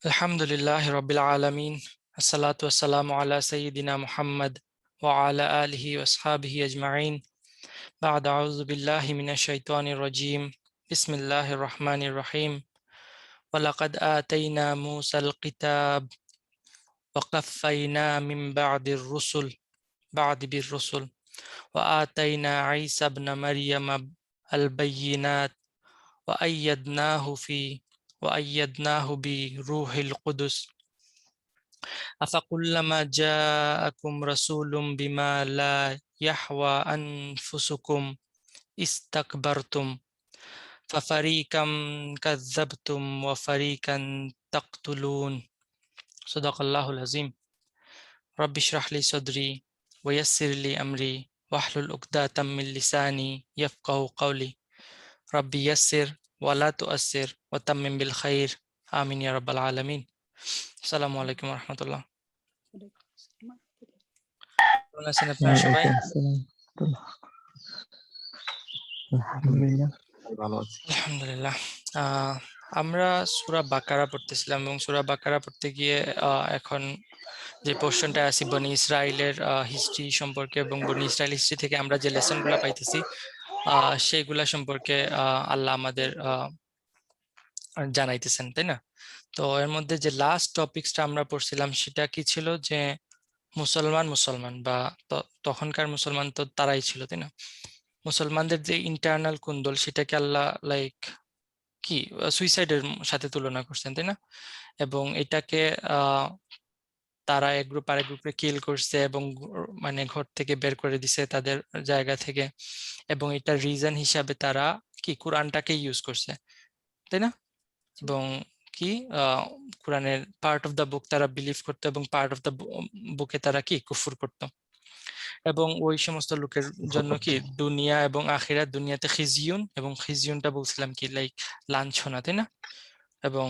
আলহামদুলিল্লাহ রাব্বিল আলামিন আসসালাতু ওয়াসসালামু আলা সাইয়্যিদিনা মুহাম্মদ ওয়া আলা আলিহি ওয়া আসহাবিহি আজমাইন বা'দ আউযু বিল্লাহি মিনাশ শাইতানির রাজীম বিসমিল্লাহির রহমানির রহিম ওয়া লাকাদ আতাইনা মূসাল কিতাব ওয়া কাফাইনা মিন বা'দি বির রুসুল ওয়া আতাইনা ঈসা ইবনা মারইয়াম আল বায়্যিনাত ওয়া আইয়াদনাহু বিরূহিল কুদুস أفكلما جاءكم رسول بما لا يهوى أنفسكم استكبرتم ففريقا كذبتم وفريقا تقتلون صدق الله العظيم رب اشرح لي صدري ويسر لي أمري واحلل عقدة من لساني يفقه قولي ربي يسر ولا تؤسر وتمم بالخير آمين يا رب العالمين السلام عليكم ورحمة الله কেমন আছেন আপনারা সবাই? আলহামদুলিল্লাহ। আমরা সূরা বাকারা পড়তেছিলাম এবং সূরা বাকারা পড়তে গিয়ে এখন যে পোর্শনটা আছে বনি ইসরাইলের হিস্ট্রি সম্পর্কে এবং বনি ইসরাইল হিস্ট্রি থেকে আমরা যে লেসনগুলো পাইতেছি সেইগুলা সম্পর্কে আল্লাহ আমাদের জানাইতেছেন, তাই না? তো এর মধ্যে যে লাস্ট টপিকসটা আমরা পড়ছিলাম সেটা কি ছিল, যে মুসলমান বা তখনকার মুসলমান তো তারাই ছিল, তাই না? মুসলমানদের যে ইন্টারনাল কুন্দল সেটাকে আল্লাহ লাইক কি সুইসাইডের সাথে তুলনা করছেন, তাই না? এবং এটাকে তারা এক গ্রুপ আরেক গ্রুপে কিল করছে এবং মানে ঘর থেকে বের করে দিছে তাদের জায়গা থেকে, এবং এটার রিজন হিসাবে তারা কি কোরআনটাকে ইউজ করছে, তাই না? এবং কি কোরআনের পার্ট অফ দ্য বুক তারা বিলিভ করতো এবং পার্ট অফ দ্য বুকে তারা কি কুফর করতো। এবং ওই সমস্ত লোকের জন্য কি দুনিয়া এবং আখিরাত, দুনিয়াতে খিজিয়ুন, এবং খিজিয়ুনটা বলছিলাম কি লাইক লাঞ্ছনা, তাই না? এবং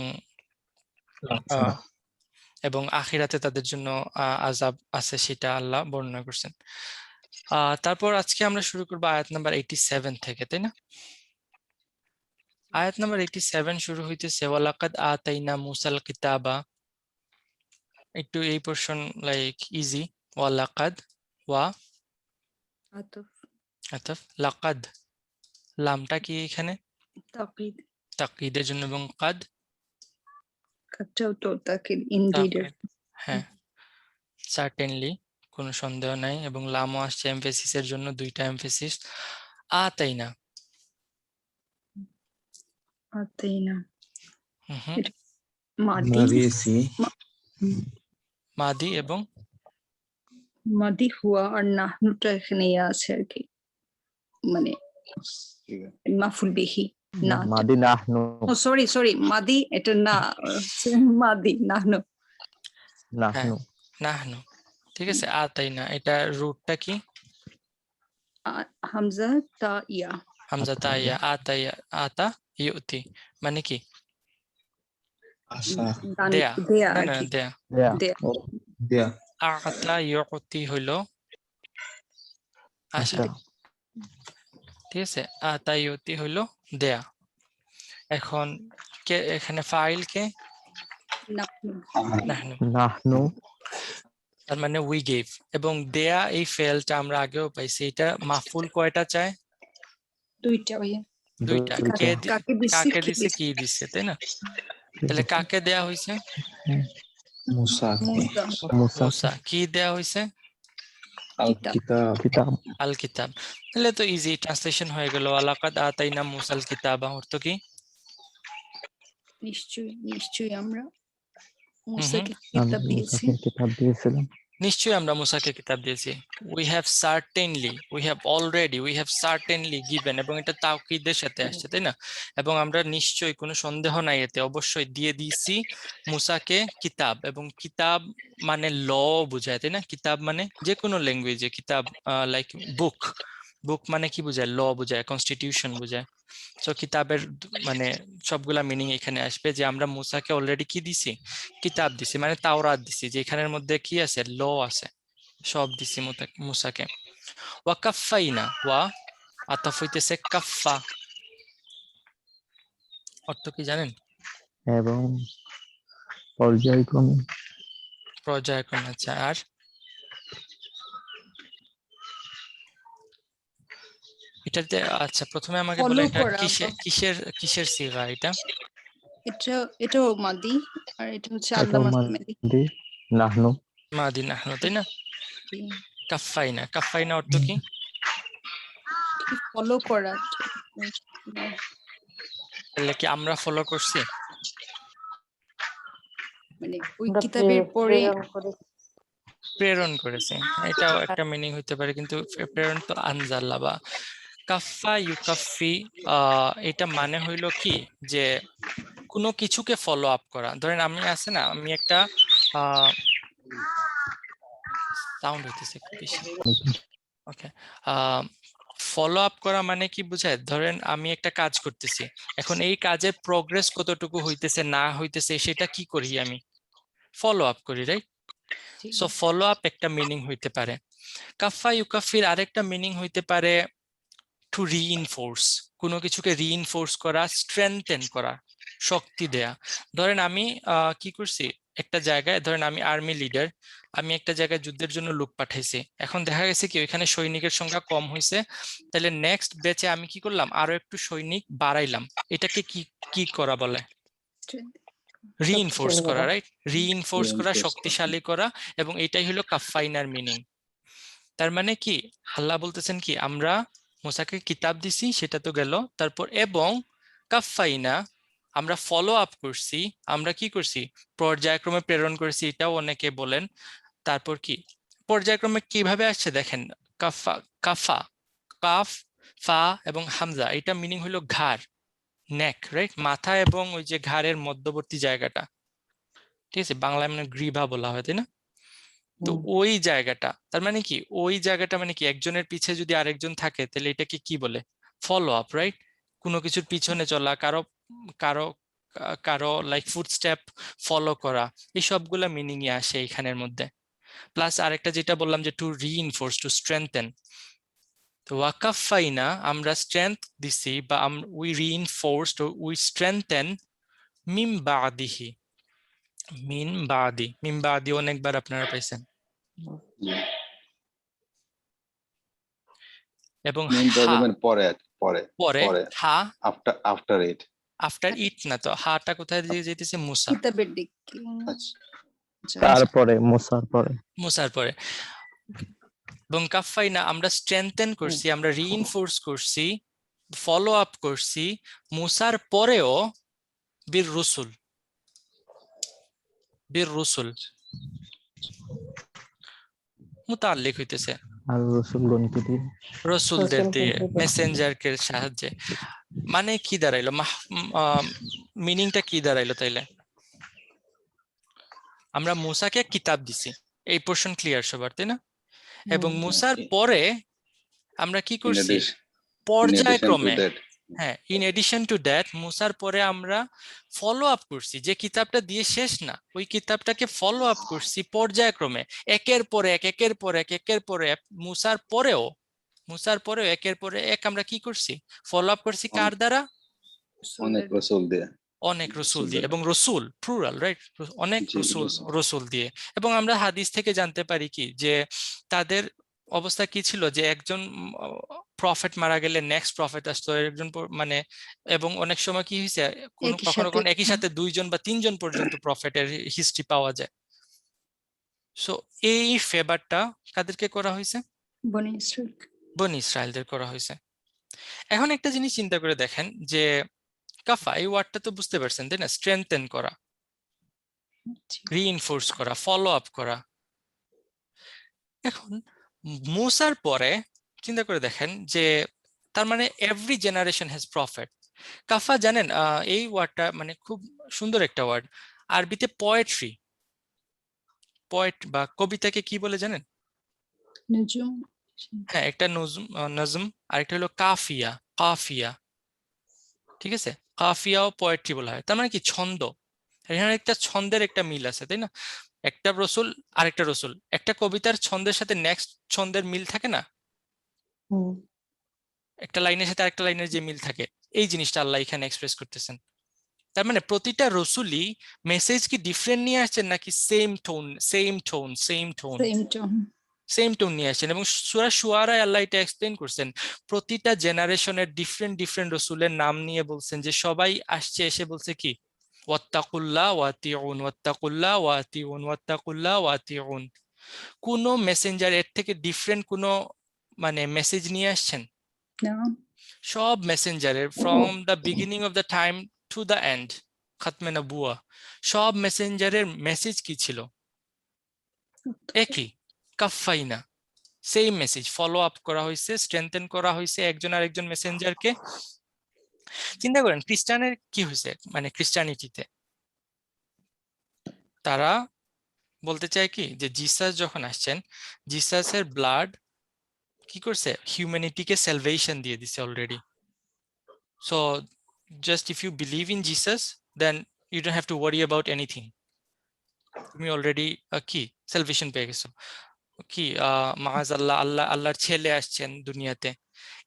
এবং আখিরাতে তাদের জন্য আযাব আছে, সেটা আল্লাহ বর্ণনা করছেন। তারপর আজকে আমরা শুরু করবো আয়াত নাম্বার 87 থেকে, তাই না? আয়াত নাম্বার 87 শুরু হইতেছে ওয়ালাকাদ আতাইনা মুসাল কিতাবা। একটু এই পোরশন লাইক ইজি। ওয়ালাকাদ ওয়া আতাফ লাকাদ, লামটা কি এখানে তাকিদ, তাকিদের জন্য, এবং কাদ কাদটাও তো তাকিদ ইনডিডের। হ্যাঁ, সার্টেনলি, কোনো সন্দেহ নাই, এবং লামও আসছে এমফেসিসের জন্য, দুইটা এমফেসিস। আতাইনা আতাইনা হুম মাদি এবং মাদি হুয়া আর নাহনুটা এখানে আছে আর কি, মানে মাফুল বিহি না, মাদি নাহনু। ও সরি মাদি এটা না, মাদি নাহনু নাহনু নাহনু, ঠিক আছে। আতাইনা এটা রুটটা কি? হামজা তা ইয়া, হামজা তা ইয়া, আতাইয়া আতা ইউতি, মানে কি দেয়া, দেয়া না আর না কি, দেয়া। দেয়া। আতা ইউতি হইলো আশা, ঠিক আছে। আতা ইউতি হইলো দেয়া। এখন কে এখানে ফাইল কে? নাহনু, নাহনু, তার মানে উই গেভ। এবং দেয়া এই ফেলটা আমরা আগেও পাইছি, এটা মাফুল কয়টা চায়? দুইটা ভাইয়া, দুইটা। কাকে দিছে কি দিছে, তাই না? তাহলে কাকে দেয়া হইছে? মুসা। কি দেয়া হইছে? আল কিতাব। তাহলে তো ইজি ট্রান্সলেশন হয়ে গেল, ওয়ালাকাদ আতাইনা মুসাল কিতাবা। অর্থ কি? নিশ্চয়ই আমরা মুসাকে কিতাব দিয়েছিলাম। নিশ্চয়ই আমরা মুসাকে কিতাব দিয়েছি। We have certainly, we have certainly given, এবং এটা তাওকীদের সাথে আসছে, তাই না? এবং আমরা নিশ্চয়ই, কোনো সন্দেহ নাই এতে, অবশ্যই দিয়ে দিয়েছি মুসাকে কিতাব। এবং কিতাব মানে ল বোঝায়, তাই না? কিতাব মানে যে কোনো ল্যাঙ্গুয়েজে কিতাব, লাইক বুক মানে কি বোঝায়? ল বোঝায়, কনস্টিটিউশন বোঝায়। সো কিতাবের মানে সবগুলা মিনিং এখানে আসবে, যে আমরা মুসাকে অলরেডি কি দিছি? কিতাব দিছি, মানে তাওরাত দিছি, যে এখানের মধ্যে কি আছে? ল আছে, সব দিছি মুসাকে। ওয়া কাফাইনা, ওয়া আতাফ হইতেছে কাফা। অর্থ কি জানেন? এবং পর্যায়ক্রমে পর্যায়ক্রমে। আচ্ছা, আর এটাতে আচ্ছা প্রথমে আমাকে বলো Follow এটা করা কিসের বা- কিসের কিসের সিগা এটা? এটাও মাদি আর এটা হচ্ছে আল্লাহ এটাও মাদি। মাদি নাহনু মাদি নাহনু, তাই না? কাফাইনা, কাফাইনা অর্থ কি? ফলো করা তাহলে কি আমরা ফলো করছি? মানে ওই আমরা কিতাবের পরে প্রেরণ করে প্রেরণ করেছে, এটাও একটা মিনিং হইতে পারে, কিন্তু প্রেরণ তো আনজাল্লা বা কাফা ইউকাফি। এটা মানে হইলো কি যে কোনো কিছুকে ফলো আপ করা। ধরেন আমি আছে না, আমি একটা সাউন্ড হইতেছে একটু বেশি। ওকে, ফলো আপ করা মানে কি বুঝায়? ধরেন আমি একটা কাজ করতেছি, এখন এই কাজের প্রোগ্রেস কতটুকু হইতেছে না হইতেছে সেটা কি করি? আমি ফলো আপ করি, রাইট? সো ফলো আপ একটা মিনিং হইতে পারে। কাফা ইউকাফির আরেকটা মিনিং হইতে পারে টু রিইনফোর্স, কোনো কিছুকে রিইনফোর্স করা, স্ট্রেংথেন করা, শক্তি দেয়া। ধরেন আমি কি করছি, একটা জায়গায়, ধরেন আমি আর্মি লিডার, আমি একটা জায়গায় যুদ্ধের জন্য লোক পাঠাইছি, এখন দেখা গেছে কি ওইখানে সৈনিকের সংখ্যা কম হয়েছে, তাহলে নেক্সট ব্যাচে আমি কি করলাম, আরো একটু সৈনিক বাড়াইলাম। এটাকে কি কি করা বলে? রিইনফোর্স শক্তিশালী করা, করা। রাইট? রিইনফোর্স করা, Reinforce করা। শক্তিশালী করা, এবং এটাই হলো কাফাইনার মিনিং। তার মানে কি আল্লাহ বলতেছেন কি আমরা মুসাকে কিতাব দিছি, সেটা তো গেল, তারপর এবং কাফাইনা আমরা ফলো আপ করছি, আমরা কি করছি, পর্যায়ক্রমে প্রেরণ করেছি, এটাও অনেকে বলেন। তারপর কি পর্যায়ক্রমে কিভাবে আসছে দেখেন, কাফা, কাফা, কাফ, ফা এবং হামজা, এটা মিনিং হলো ঘাড়, নেক, রাইট? মাথা এবং ওই যে ঘাড়ের মধ্যবর্তী জায়গাটা, ঠিক আছে, বাংলায় মানে গ্রীবা বলা হয়, তাই না? তো ওই জায়গাটা, তার মানে কি ওই জায়গাটা মানে কি একজনের পিছে যদি আরেকজন থাকে তাহলে এটাকে কি বলে? Follow up, right? কোনো কিছুর পিছনে চলা, কারো কারো কারো লাইক ফুটস্টেপ ফলো করা, এই সবগুলা মিনিংই আসে এখানের মধ্যে। প্লাস আরেকটা যেটা বললাম যে টু রিইনফোর্স, টু স্ট্রেংথেন। তো ওয়াকাফাইনা আমরা স্ট্রেংথ দিছি, বা উই রিইনফোর্সড, উই স্ট্রেংথেন মিন বাদিহি। মিন বাদি অনেকবার আপনারা পাইছেন। এবং Mean by হা, মানে পরে আর কি, পরে পরে, পরে হা, after it. আফটার ইট না তো, হাটা কোথায় দিয়ে যেতেছে? মুসা, কিতাবের দিকে আচ্ছা তারপরে মুসার পরে মুসার পরে। এবং কাফাইনা আমরা স্ট্রেংথেন করছি, আমরা রিইনফোর্স করছি, ফলো আপ করছি মুসার পরেও বীর রসুল, বীর রসুল মুতাল্লিক হইতেছে আর রসুলগণকে দিয়ে রসুলদের দিয়ে, রসুলগণকে দিয়ে। মেসেঞ্জারকে সাহায্যে। মানে কি দাঁড়াইলো, মিনিংটা কি দাঁড়াইলো তাইলে? আমরা মুসাকে কিতাব দিছি, এই পোর্শন ক্লিয়ার সবার, তাই না? এবং মুসার পরে আমরা কি In করছি, addition to পর্যায়ক্রমে, that, হ্যাঁ, ইন এডিশন টু দ্যাট মুসার পরে আমরা ফলো আপ করছি, যে কিতাবটা দিয়ে শেষ না, ওই কিতাবটাকে ফলো আপ করছি পর্যায়ক্রমে, একের পর এক, একের পর এক, একের পর এক। মুসার পরেও একের পরে এক আমরা কি করছি, ফলো আপ করছি, কার দ্বারা? অনেক রসুল দিয়ে, অনেক রসুল দিয়ে, এবং রসুল প্লুরাল, রাইট? অনেক জি, রসুল, রসুল। রসুল দিয়ে। এবং আমরা হাদিস থেকে জানতে পারি কি যে তাদের অবস্থা কি ছিল, যে একজন প্রফেট মারা গেলে নেক্সট প্রফেট আসতো, একজন মানে, এবং অনেক সময় কি হয়েছে, একই কখনো সাথে, কখনো একই সাথে দুইজন বা তিনজন পর্যন্ত প্রফেটের হিস্ট্রি পাওয়া যায়। সো এই ফেভারটা কাদেরকে করা হয়েছে? বনি ইসরাইল। বনি ইসরায়েলদের করা হয়েছে। এখন একটা জিনিস চিন্তা করে দেখেন যে কাফা, এই ওয়ার্ডটা তো বুঝতে পারছেন তাই না? স্ট্রেংথেন করা, রিইনফোর্স করা, ফলো আপ করা। এখন মুসার পরে চিন্তা করে দেখেন যে তার মানে এভরি জেনারেশন হ্যাজ প্রফেট। কাফা জানেন এই ওয়ার্ডটা মানে খুব সুন্দর একটা ওয়ার্ড। আরবিতে পোয়েট্রি, পোয়েট বা কবিতাকে কি বলে জানেন? নজুম। হ্যাঁ, একটা নজম, নজম, আরেকটা হলো কাফিয়া, কাফিয়া, ঠিক আছে? কাফিয়াও পোয়েট্রি বলা হয়, তার মানে কি ছন্দ। এখানে একটা ছন্দের একটা মিল আছে, তাই না? একটা রসুল আরেকটা রসুল, একটা কবিতার ছন্দের সাথে নেক্সট ছন্দের মিল থাকে না, একটা লাইনের সাথে আরেকটা লাইনের যে মিল থাকে, এই জিনিসটা আল্লাহ এখানে এক্সপ্রেস করতেছেন। তার মানে প্রতিটা রসুলই মেসেজ কি ডিফারেন্ট নিয়ে আসছেন নাকি সেম টোন নিয়ে আসছেন? এবং সূরা শুআরায় আল্লাহ এটা এক্সপ্লেইন করছেন, প্রতিটা জেনারেশনের ডিফারেন্ট রসুলের নাম নিয়ে বলছেন যে সবাই আসছে এসে বলছে কি ওয়াত্তাকুল্লাহ ওয়াতিউন, ওয়াত্তাকুল্লাহ ওয়াতিউন, ওয়াত্তাকুল্লাহ ওয়াতিউন। কোন মেসেঞ্জার এর থেকে ডিফারেন্ট কোন মানে মেসেজ নিয়ে আসছেন? No. সব মেসেঞ্জারের from the beginning of the time to the end, খাতমে নবুয়া, সব মেসেঞ্জারের মেসেজ কি ছিল? একই, কাফাইনা, সেম মেসেজ। ফলো আপ করা হয়েছে, স্ট্রেংথেন করা হয়েছে একজন আরেকজন মেসেঞ্জারকে। চিন্তা করেন খ্রিস্টানের কি হয়েছে, মানে খ্রিস্টানিটিতে তারা বলতে চায় কি যে জিসাস যখন আসছেন, জিসাসের ব্লাড কি করছে, হিউম্যানিটিকে সালভেশন দিয়ে দিছে already. So just if you believe in Jesus then you don't have to worry about anything, তুমি অলরেডি কি সালভেশন পেয়ে গেছো। কি মাআযাল্লাহ, আল্লাহর ছেলে আসছেন দুনিয়াতে,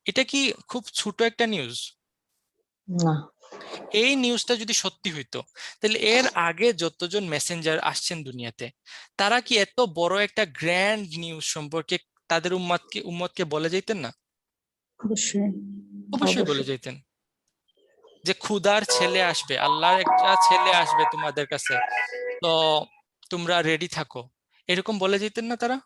এটা কি খুব ছোট একটা নিউজ? না। এই নিউজটা যদি সত্যি হইতো তাহলে এর আগে যতজন মেসেঞ্জার আসছেন দুনিয়াতে তারা কি এত বড় একটা গ্র্যান্ড নিউজ সম্পর্কে তাদের উম্মতকে বলে যাইতেন না? অবশ্যই বলে যাইতেন যে খুদার ছেলে আসবে, আল্লাহর একটা ছেলে আসবে তোমাদের কাছে, তো তোমরা রেডি থাকো, এরকম বলে যেতেন না তারা?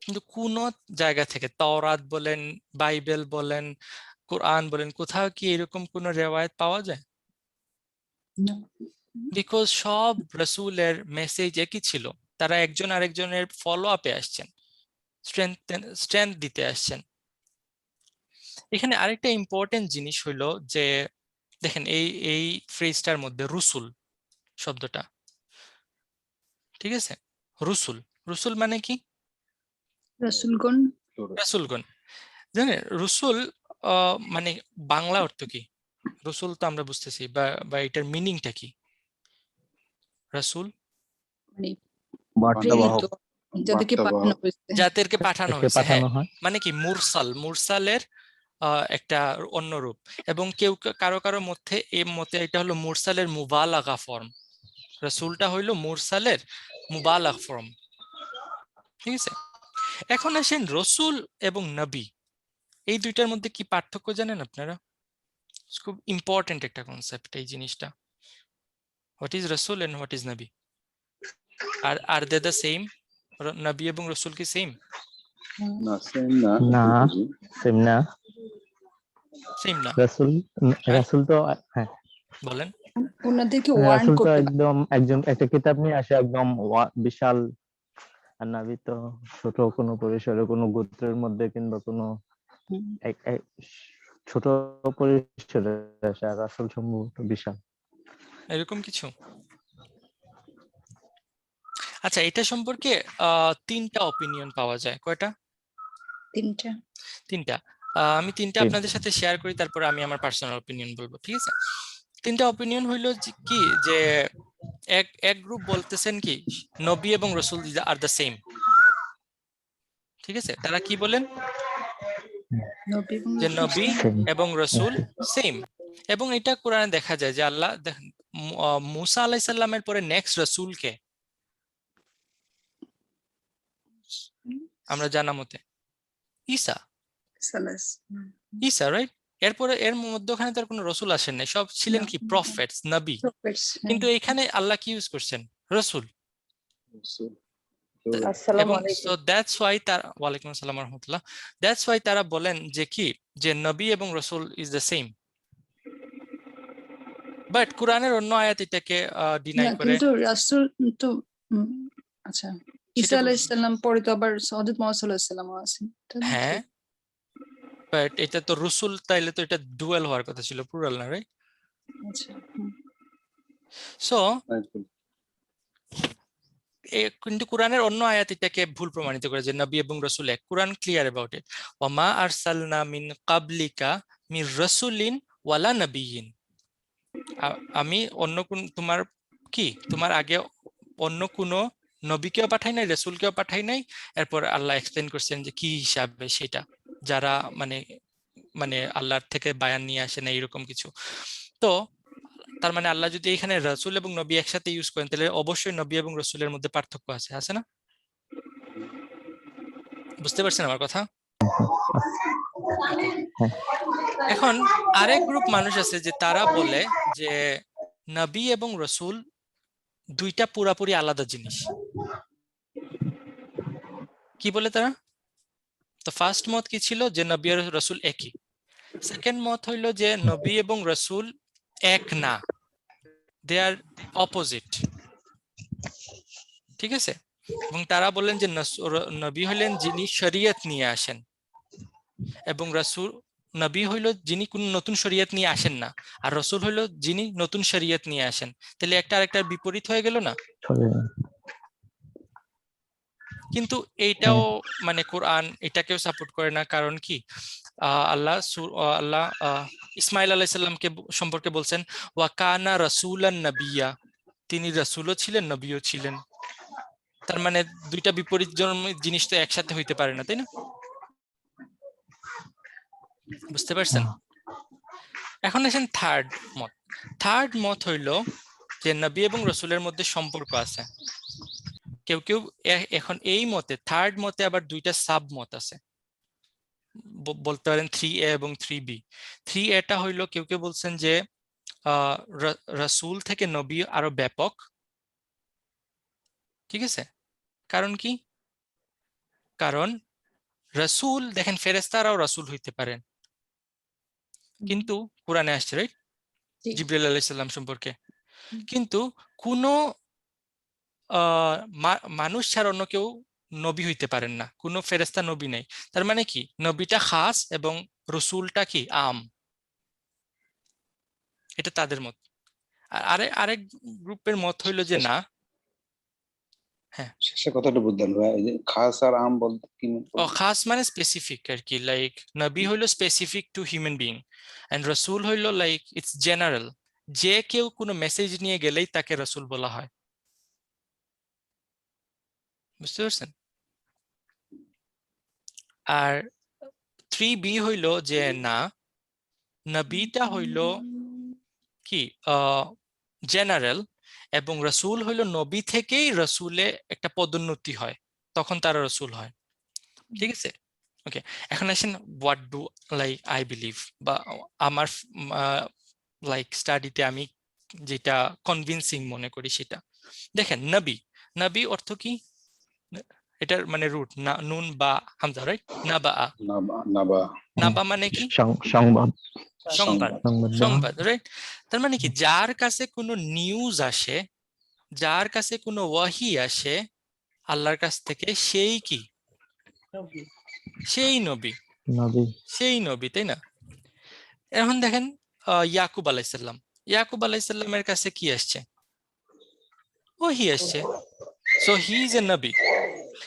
কিন্তু কোন জায়গা থেকে, তাওরাত বলেন, বাইবেল বলেন, কোরআন বলেন, কোথাও কি এরকম কোন রেওয়ায়েত পাওয়া যায়? No. বিকজ সব রাসূলের মেসেজ একই ছিল, তারা একজন আরেকজনের ফলো আপে আসছেন, স্ট্রেংথ দিতে আসছেন। এখানে আরেকটা ইম্পর্টেন্ট জিনিস হইলো যে দেখেন এই ফ্রেজটার মধ্যে রুসুল শব্দটা, ঠিক আছে, রুসুল, রুসুল মানে কি? রাসূলগণ। plural. রাসূলগণ। জানেন রুসুল মানে বাংলা অর্থ কি? রসুল তো আমরা বুঝতেছি, বা এটার মিনিংটা কি? রাসূল মানে বার্তাবাহক। প্রেরিত, যাদেরকে পাঠানো হয়েছে। যাদেরকে পাঠানো তাকে হয়েছে, হ্যাঁ, পাঠানো হয়। মানে কি মুরসালের একটা অন্য রূপ। এবং কারো কারো মধ্যে এই মতে এটা হলো মুরসালের মুবালাগা ফর্ম, রাসূলটা হইলো মুরসালের মুবালাগ ফর্ম, ঠিক আছে। এখন আসেন রসুল এবং নবী, এই দুইটার মধ্যে কি পার্থক্য জানেন আপনারা? খুব ইম্পর্টেন্ট একটা কনসেপ্ট এই জিনিসটা। হোয়াট ইজ রসুল এন্ড হোয়াট ইজ নবী? আর দে দ্য সেম? নবী এবং রসুল কি সেম? না same না। না, সেম না। সেম না, রাসূল তো হ্যাঁ, বলেন। ওনাদেরকে ওয়ার্ন রাসূল তো করতে একদম একজন একটা কিতাব নিয়ে আসে একদম বিশাল, আর নবী তো ছোট কোনো পরিসরে কোনো গোত্রের মধ্যে কিংবা কোনো ছোট পরিসরে আসে, আর রাসূল সম্ভবত বিশাল। এরকম কিছু। আচ্ছা, এটা সম্পর্কে তিনটা অপিনিয়ন পাওয়া যায়। কয়টা? তিনটা। আমি তিনটা আপনাদের সাথে শেয়ার করি, তারপর আমি আমার পার্সোনাল অপিনিয়ন বলবো, ঠিক আছে? তিনটা অপিনিয়ন হইলো কি যে এক গ্রুপ বলতেছেন কি নবী এবং রসুল আর দ্য সেম, ঠিক আছে। তারা কি বলেন যে নবী এবং রসুল সেম। এবং এটা কোরআনে দেখা যায় যে আল্লাহ মূসা আলাইহিস সালামের পরে নেক্সট রসুল কে? আমরা জানা মতে ঈসা, ঈসা, রাইট? এরপরে এর মধ্যখানে তার কোনো রসুল আসেন নাই, সব ছিলেন কি প্রফেটস, নবী। কিন্তু এখানে আল্লাহ কি ইউজ করছেন? রসুল। Rasul, এবং সো দ্যাটস ওয়াই তার, ওয়ালাইকুম আসসালাম ওয়া রাহমাতুল্লাহ, দ্যাটস ওয়াই তারা বলেন যে কি যে নবী এবং রসুল ইজ দ্য সেম। বাট কোরআনের অন্য আয়াত এটাকে ডিনাই করে। কিন্তু রাসূল তো আচ্ছা, ঈসা আলাইহিস সালাম পরে তো আবার হযরত মুহাম্মদ সাল্লাল্লাহু আলাইহি ওয়াসাল্লাম আছেন। হ্যাঁ, বাট এটা তো রসুল, তাইলে তো এটা ডুয়াল হওয়ার কথা ছিল, প্লুরাল না, রাইট? আচ্ছা। So Rasul. কিন্তু কোরআনের অন্য আয়াত এটাকে ভুল প্রমাণিত করে যে নবী এবং রসুল এক। কোরআন ক্লিয়ার অ্যাবাউট ইট, ওয়ামা আরসালনা মিন ক্বাবলিকা মির রাসূলিন ওয়ালা নাবিয়্যিন। আমি অন্য কোন তোমার আগে অন্য কোনো নবীকেও পাঠাই নাই, রাসূলকেও পাঠাই নাই। এরপর আল্লাহ এক্সপ্লেইন করছেন যে কি হিসাবে সেটা, যারা মানে আল্লাহর থেকে বায়ান নিয়ে আসে না, এরকম কিছু। তো তার মানে আল্লাহ যদি এখানে রাসূল এবং নবী একসাথে ইউজ করেন তাহলে অবশ্যই নবী এবং রাসূলের মধ্যে পার্থক্য আছে না? বুঝতে পারছেন আমার কথা? Okay. হ্যাঁ। এখন আরেক গ্রুপ মানুষ আছে যে তারা বলে যে নবী এবং রাসূল দুইটা পুরাপুরি আলাদা জিনিস। কি বলে তারা? তো ফার্স্ট মত কি ছিল যে নবী আর রাসূল একই। সেকেন্ড মত হইল যে নবী এবং রাসূল এক না, দে আর অপোজিট। ঠিক আছে? এবং তারা বলেন যে নবী হইলেন যিনি শরীয়ত নিয়ে আসেন এবং রাসূল, নবী হইল যিনি কোন নতুন শরীয়ত নিয়ে আসেন না, আর রাসূল হইল যিনি নতুন শরীয়ত নিয়ে আসেন। তাহলে একটা আরেকটার বিপরীত হয়ে গেল না? কিন্তু এইটাও মানে কোরআন এটাকেও সাপোর্ট করে না। কারণ কি? আল্লাহ ইসমাইল আলাইহিস সালামকে সম্পর্কে বলছেন ওয়া কানা রাসূলান নাবিয়্যা, তিনি রাসূলও ছিলেন নবীও ছিলেন। তার মানে দুইটা বিপরীত জিনিস তো একসাথে হইতে পারে না, তাই না? বুঝতে পারছেন? এখন আসেন থার্ড মত। থার্ড মত হইল যে নবী এবং রাসূলের মধ্যে সম্পর্ক আছে। কেউ কেউ এখন এই মতে, থার্ড মতে আবার দুইটা সাব মত আছে, বলতে পারেন 3A এবং 3B। 3A টা হইলো কেউ কেউ বলছেন যে রাসূল থেকে নবী আরো ব্যাপক। ঠিক আছে? কারণ কি? কারণ রাসূল দেখেন ফেরেশতারাও রাসূল হইতে পারেন, কিন্তু কোরআনে আসছে রাইট জিবরাইল আলাইহিস সালাম সম্পর্কে। কিন্তু কোন মানুষ ছাড়া অন্য কেউ নবী হইতে পারেন না, কোনো ফেরেশতা নবী নেই। তার মানে কি? নবীটা খাস এবং রসুলটা কি আম। এটা তাদের মত। আর আরেক গ্রুপের মত হইলো যে না, হ্যাঁ শেষে কথাটা বুঝলাম ভাই, এই যে খাস আর আম বলতে কি খাস মানে স্পেসিফিক আর কি, লাইক নবী হইলো specific to human being and রসুল হইলো লাইক ইটস জেনারেল, যে কেউ কোনো মেসেজ নিয়ে গেলেই তাকে রসুল বলা হয়। বুঝতে পারছেন? আর 3B হইলো যে না, নবীটা হইলো কি জেনারেল এবং রসুল হইলো নবী থেকেই রসুলে একটা পদোন্নতি হয়, তখন তারা রসুল হয়। ঠিক আছে? ওকে, এখন আসেন what do like I believe, বা আমার লাইক স্টাডিতে আমি যেটা কনভিন্সিং মনে করি সেটা। দেখেন নবী, নবী অর্থ কি? এটার মানে রুট না নুন বা হামজা রাইট? নাবা, নাবা নাবা মানে কি? সংবাদ। সংবাদ, সংবাদ দেওয়া। সংবাদ রাইট? তার মানে কি? যার কাছে কোনো নিউজ আসে, যার কাছে কোনো ওয়াহি আসে আল্লাহর কাছ থেকে, সেই কি? সেই নবী, নবী। সেই নবী, তাই না? এখন দেখেন ইয়াকুব আলাইসাল্লাম, ইয়াকুব আলাইসাল্লামের কাছে কি আসছে? ওয়াহি আসছে, সো হি ইজ এ নবী।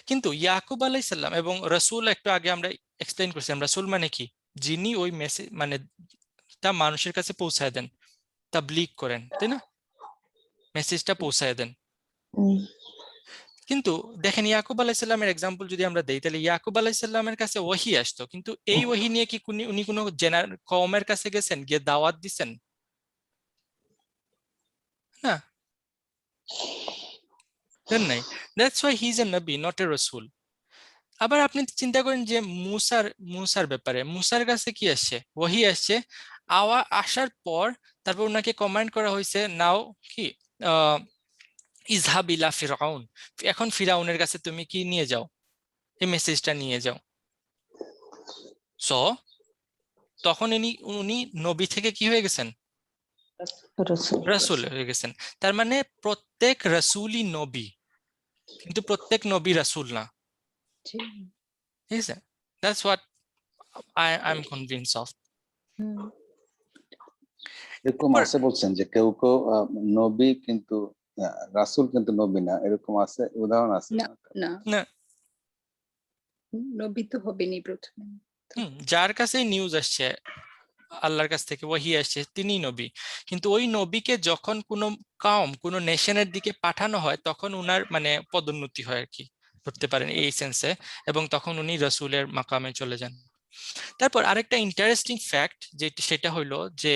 কিন্তু ইয়াকুব আলাইসাল্লাম এবং রাসূল, একটু আগে আমরা এক্সপ্লেইন করছিলাম রাসূল মানে কি? যিনি ওই মেসেজ মানে তা মানুষের কাছে পৌঁছায় দেন, তাবলীগ করেন, তাই না? মেসেজটা পৌঁছায় দেন। কিন্তু দেখেন ইয়াকুব আলাইসাল্লামের এক্সাম্পল যদি আমরা দেই, তাহলে ইয়াকুব আলাইসাল্লামের কাছে ওয়াহি আসতো, কিন্তু এই ওয়াহি নিয়ে কি উনি কোনো কওমের কাছে গেছেন, গিয়ে দাওয়াত দিছেন? না, দেন নাই। That's why he is a নবী, নট এ রাসূল। আবার আপনি চিন্তা করেন যে মুসার ব্যাপারে, মুসার কাছে কি আসছে? ওয়াহি আসছে, আসার পর তারপর ওনাকে কমান্ড করা হয়েছে নাও কি ইজহাব ইলা ফিরআউন, এখন ফিরাউনের কাছে তুমি কি নিয়ে যাও, এই মেসেজটা নিয়ে যাও। সো তখন উনি নবী থেকে কি হয়ে গেছেন? রাসূল হয়ে গেছেন। তার মানে প্রত্যেক রাসূলই নবী, কিন্তু প্রত্যেক নবী রাসূল না। ঠিক আছে? That's what I M convince of. এরকম আছে বলছেন যে কেউ কেউ নবী কিন্তু রাসূল কিন্তু নবী না, এরকম আছে, উদাহরণ আছে? না না না, নবী তো হবেনি প্রথমে। যার কাছে নিউজ আসছে আল্লাহর কাছ থেকে, ওয়াহি আসছে, তিনি নবী। কিন্তু ওই নবীকে যখন কোনো কওম, কোনো নেশনের দিকে পাঠানো হয়, তখন উনার মানে পদোন্নতি হয় আর কি, ধরতে পারেন এই সেন্সে, এবং তখন উনি রাসূলের মাকামে চলে যান। তারপর আরেকটা ইন্টারেস্টিং ফ্যাক্ট সেটা হইলো যে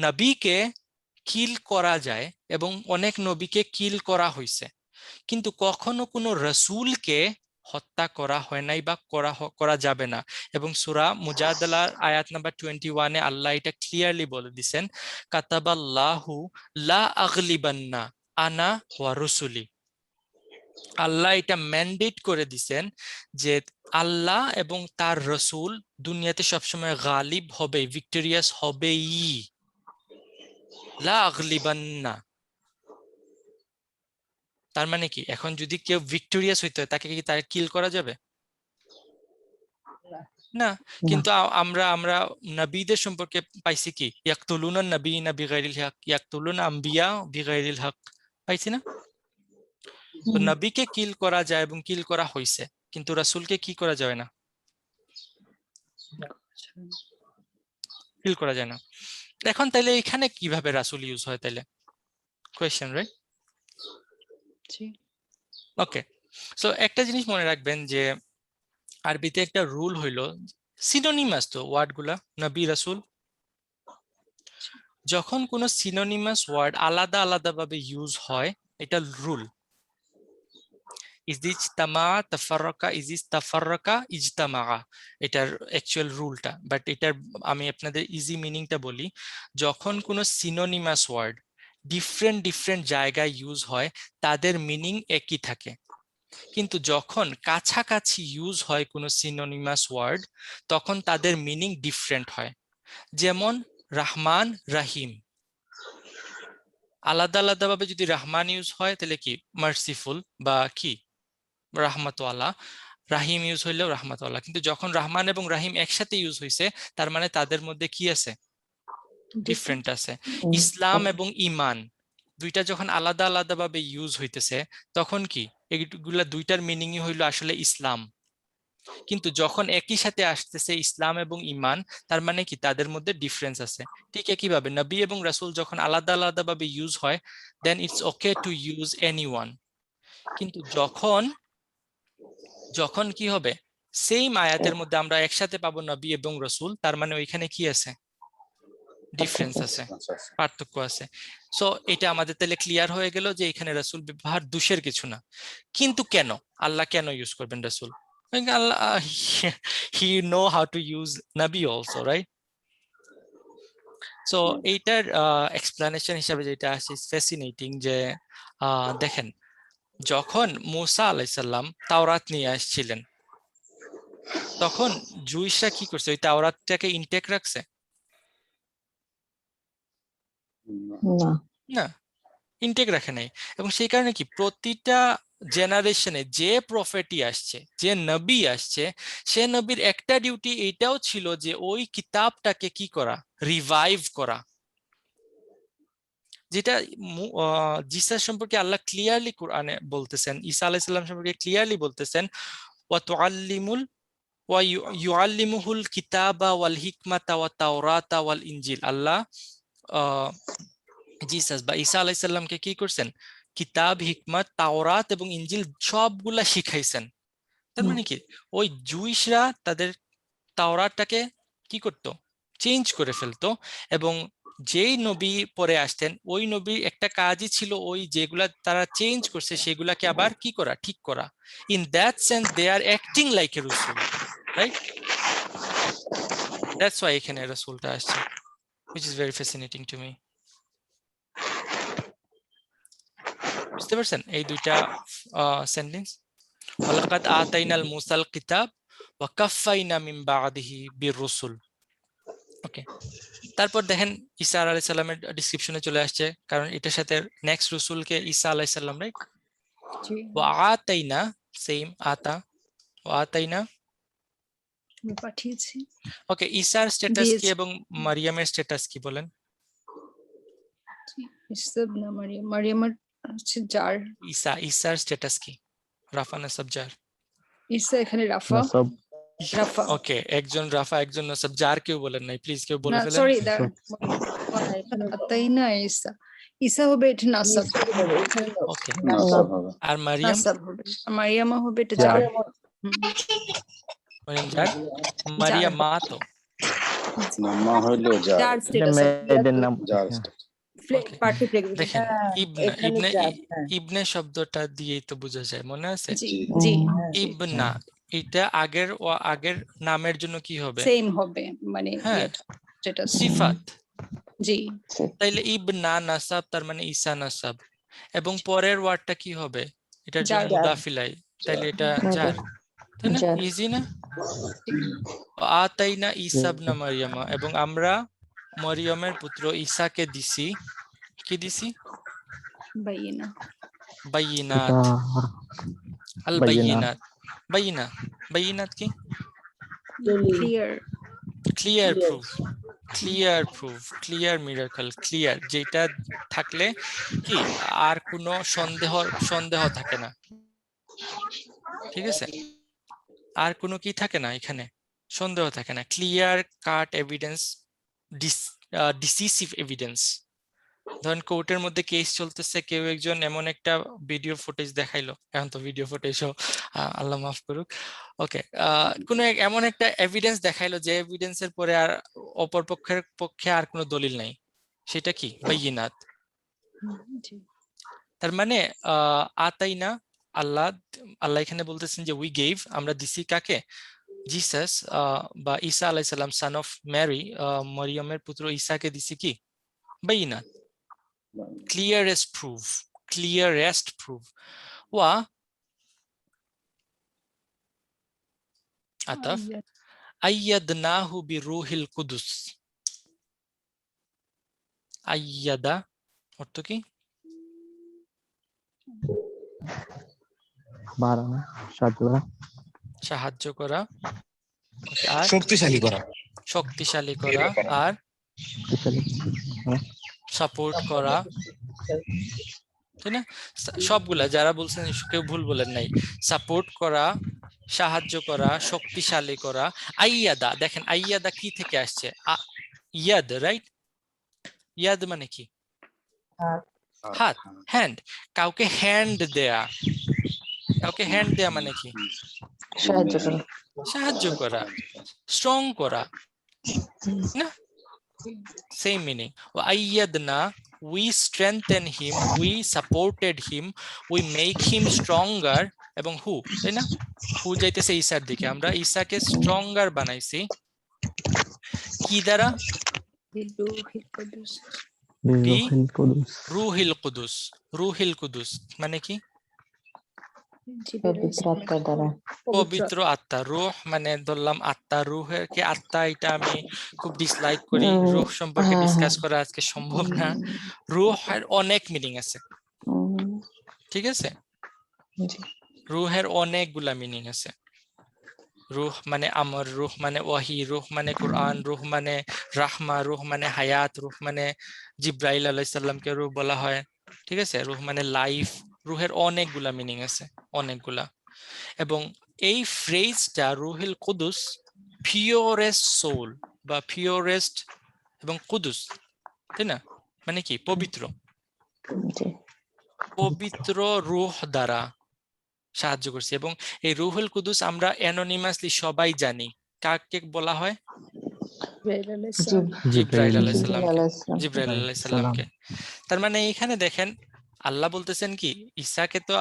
নবীকে কিল করা যায় এবং অনেক নবীকে কিল করা হয়েছে, কিন্তু কখনো কোনো রসুলকে হত্যা করা হয় নাই বা করা যাবে না। এবং সূরা মুজাদালার আয়াত নাম্বার 21-এ আল্লাহ এটা ক্লিয়ারলি বলে দিয়েছেন, কাতাবাল্লাহু লা আগলিবান্না আনা ওয়া রুসুলি। আল্লাহ এটা ম্যান্ডেট করে দিছেন যে আল্লাহ এবং তার রসুল দুনিয়াতে সবসময় গালিব হবে, ভিক্টোরিয়াস হবেই। লা আগলিবান্না তার মানে কি, এখন যদি কেউ ভিক্টোরিয়াস হইতে হয় তাকে কি তাকে কিল করা যাবে না? কিন্তু আমরা আমরা নবীদের সম্পর্কে পাইছি কি, ইয়াকতুলুনা নবিয়িনা বিগাইরিল হক, ইয়াকতুলুনা আম্বিয়া বিগাইরিল হক, পাইছি না? তো নবীকে কিল করা যায় এবং কিল করা হইছে, কিন্তু রাসূলকে কি করা যায় না, কিল করা যায় না। এখন তাইলে এখানে কিভাবে রাসূল ইউজ হয় তাইলে, কোয়েশ্চেন, রাইট? জি। ওকে, সো একটা জিনিস মনে রাখবেন যে আরবিতে একটা রুল হইলো, সিনোনিমাস তো ওয়ার্ড গুলা, নবী রাসূল, যখন কোনো সিনোনিমাস ওয়ার্ড আলাদা আলাদা ভাবে ইউজ হয়, এটা রুল। ইজতিমা তাফাররাকা, ইজতাফাররাকা ইজতামা, এটার অ্যাকচুয়াল রুলটা। বাট এটার আমি আপনাদের ইজি মিনিংটা বলি। যখন কোনো সিনোনিমাস ওয়ার্ড ডিফারেন্ট ডিফারেন্ট জায়গায় ইউজ হয়, তাদের মিনিং একই থাকে, কিন্তু যখন কাছাকাছি ইউজ হয় কোনো সিনোনিমাস ওয়ার্ড, তখন তাদের মিনিং ডিফারেন্ট হয়। যেমন রহমান, রহিম, আলাদা আলাদা ভাবে যদি রহমান ইউজ হয় তাহলে কি মার্সিফুল বা কি রাহমাতওয়ালা, রাহিম ইউজ হইলেও রাহমাতওয়ালা। কিন্তু যখন রহমান এবং রাহিম একসাথে ইউজ হয়েছে, তার মানে তাদের মধ্যে কি আছে, ডিফারেন্ট আছে। ইসলাম এবং ইমান দুইটা যখন আলাদা আলাদা ভাবে ইউজ হইতেছে, তখন কি এগুলা দুইটার মিনিংই হইলো আসলে ইসলাম। কিন্তু যখন একই সাথে আসতেছে ইসলাম এবং ইমান, তার মানে কি তাদের মধ্যে ডিফারেন্স আছে। ঠিক একইভাবে নবী এবং রাসূল যখন আলাদা আলাদা ভাবে ইউজ হয়, then it's okay to use anyone. কিন্তু যখন যখন কি হবে, সেম আয়াতের মধ্যে আমরা একসাথে পাবো নবী এবং রাসূল, তার মানে ওইখানে কি আছে, ডিফারেন্স আছে, পার্থক্য আছে। সো এটা আমাদের তাহলে ক্লিয়ার হয়ে গেল যে এখানে রাসূল ব্যবহার দোষের কিছু না। কিন্তু কেন আল্লাহ কেন ইউজ করবেন রাসূল? আল্লাহ he know how to use নবী অলসো, রাইট? সো এইটার এক্সপ্লেনেশন হিসাবে যেটা আছে ফ্যাসিনেটিং, যে দেখেন যখন মূসা আলাইহিস সালাম তাওরাত নিয়ে আসছিলেন, তখন জুইশরা কি করছে, ওই তাওরাতটাকে ইনটেক রাখছে না, ইনটেক রাখে নাই। এবং সেই কারণে কি প্রতিটা জেনারেশনে যে প্রফেটই আসছে, যে নবী আসছে, সে নবীর একটা ডিউটি এটাও ছিল যে ওই কিতাবটাকে কি করা, রিভাইভ করা। যেটা জিসা সম্পর্কে আল্লাহ ক্লিয়ারলি কোরআনে বলতেছেন, ঈসা আলাইহিস সালাম সম্পর্কে ক্লিয়ারলি বলতেছেন, ওয়া তুআল্লিমুল ওয়া ইউআল্লিমুহুল কিতাবা ওয়াল হিকমাতা ওয়াত তাওরাতা ওয়াল ইনজিল। আল্লাহ জিসাস বা ঈসা আলাইহিস সালামকে কি করছেন, কিতাব, হিকমত, তাওরাত এবং ইনজিল সবগুলা শিখাইছেন। তার মানে কি ওই জুইশরা তাদের তাওরাতটাকে কি করত, চেঞ্জ করে ফেলতো। এবং যেই নবী পরে আসতেন, ওই নবীর একটা কাজই ছিল ওই যেগুলা তারা চেঞ্জ করছে সেগুলাকে আবার কি করা, ঠিক করা। In that sense they are acting like a রাসূল, রাইট? দ্যাটস ওয়াই এখানে রাসূলটা আসছে, which is very fascinating to me. বুঝতে পারছেন এই দুইটা সেন্টেন্স? ওয়ালাকাদ আতাইনাল মুসাল কিতাব ওয়া কাফাইনা মিন বাদিহি বিররুসুল। ওকে, তারপর দেখেন ঈসা আলাইহিস সালামের ডেসক্রিপশনে চলে আসছে, কারণ এটার সাথে নেক্সট রাসূলকে ঈসা আলাইহিস সালাম, রাইট? জি। ওয়া আতাইনা, সেম আতা, ওয়া আতাইনা। আমি পাঠিয়েছি। ওকে, ঈসার স্ট্যাটাস কি দিয়েছি। এবং মারিয়ামের স্ট্যাটাস কি বলেন? ইসব না মারিয়াম, মারিয়ামের হচ্ছে জার। ঈসার স্ট্যাটাস কি? রাফা নাসাব জার? ঈসা এখানে রাফা। নাসাব। রাফা। ওকে, একজন রাফা একজন নাসাব, জার কেউ বলেন নাই, প্লিজ কেউ বলে না ফেলেন। সরি, তাই না, ঈসা, ঈসা হবে এটা নাসাব। ওকে, নাসাব হবে। আর মারিয়াম? নাসাব হবে, আর মারিয়ামা হবে এটা জার। মারিয়াম জার, মারিয়াম মা তো। না, মা হইলো জার যার, স্ট্যাটাস, মেয়েদের নাম। যার Okay. পারফেক্ট রেখে দেখেন ইবনা এখানে ইবনে যা, ই- ইবনে শব্দটা দিয়েই তো বোঝা যায়, মনে আছে? জি জি। জি ইবনা এটা আগের নামের জন্য কি হবে? সেম হবে মানে হ্যাঁ, যেটা সিফাত। জি তাইলে ইবনা নাসাব তার মানে ঈসা নাসাব, এবং পরের ওয়ার্ডটা কি হবে? এটার জন্য জার। মুদাফিলাই, তাইলে এটা জার, তাই না? জার। ইজি না? আতাইনা ঈসা ইবনা মারইয়ামা, এবং আমরা মরিয়মের পুত্র ঈসাকে দিছি, কি দিছি? বাইনা বাইয়িনাত। আল বাইয়িনাত। বাইয়িনা, বাইয়িনাত কি? Clear clear proof, clear proof, clear miracle, clear, যেটা থাকলে কি আর কোনো সন্দেহ থাকে না, ঠিক আছে? আর কোনো কি থাকে না এখানে, সন্দেহ থাকে না, clear cut evidence, decisive evidence. ধরেন কোর্টের মধ্যে কেস চলতেছে, কেউ একজন এমন একটা ভিডিও ফুটেজ দেখাইলো, এখন তো ভিডিও ফুটেজও আল্লাহ মাফ করুক, ওকে, কোনো এমন একটা এভিডেন্স দেখাইলো যে এভিডেন্সের পরে আর অপর পক্ষের পক্ষে আর কোনো দলিল নাই, সেটা কি? বাইয়িনাত। জি তার মানে আতাইনা, আল্লাহ আল্লাহ এখানে বলতেছেন যে উই গেভ, আমরা দিছি কাকে? জিসাস বা ঈসা আলাইহিস সালাম, সন অফ ম্যারি, মরিয়মের পুত্র ঈসাকে দিছি কি? বাইয়িনাত, clearest proof wa ataf ayyadnahu bi ruhil qudus, ayyada অর্থ কি? বাড়ানো, সাহায্য করা, সাহায্য করা, আর শক্তিশালী করা, শক্তিশালী করা, আর শক্তিশালী, সাপোর্ট করা, তাই না? সবগুলা যারা বলছেন কেউ ভুল বলেন নাই, সাপোর্ট করা, সাহায্য করা, শক্তিশালী করা। আইয়াদা, দেখেন আইয়াদা কি থেকে আসছে? ইয়াদ, রাইট? ইয়াদ মানে কি? হাত, হ্যান্ড। কাউকে হ্যান্ড দেয়া, কাউকে হ্যান্ড দেয়া মানে কি? সাহায্য করা, সাহায্য করা, স্ট্রং করা, না? Same meaning. আইয়াদনা, we strengthen him, we supported him, we make him stronger, এবং হু, তাই না? হু যাইতেছে ঈসার দিকে, আমরা ঈসাকে স্ট্রঙ্গার বানাইছি কি দ্বারা? রুহুল কুদুস। রুহিল কুদুস। রুহিল কুদুস মানে কি? পবিত্র আত্মার দ্বারা। পবিত্র আত্মা। রুহ মানে ধরলাম আত্মা, রুহের কি আত্মা, এটা আমি খুব ডিসলাইক করি, রুহ সম্পর্কে ডিসকাস করা আজকে সম্ভব না। রুহের অনেক মিনিং আছে, ঠিক আছে? রুহের অনেকগুলা মিনিং আছে। রুহ মানে আমর, রুহ মানে ওয়াহি, রুহ মানে কোরআন, রুহ মানে রাহমা, রুহ মানে হায়াত, রুহ মানে জিব্রাইল আলাইহিস সালামকে রুহ বলা হয়, ঠিক আছে? রুহ মানে লাইফ। রুহের অনেকগুলা মিনিং আছে, অনেকগুলা। এবং এই ফ্রেজটা রুহিল কুদুস, পিওরেস্ট সোল বা পিওরেস্ট, এবং কুদুস, তাই না? মানে কি? পবিত্র, পবিত্র রুহ দ্বারা সাহায্য করছি। এবং এই রুহুল কুদুস আমরা অ্যানোনিমাসলি সবাই জানি, কাকে বলা হয়? জিব্রাইল আলাইহিস সালামকে, জিব্রাইল আলাইহিস সালামকে। তার মানে এখানে দেখেন আল্লাহ বলতেছেন কি, ঈসাকে তো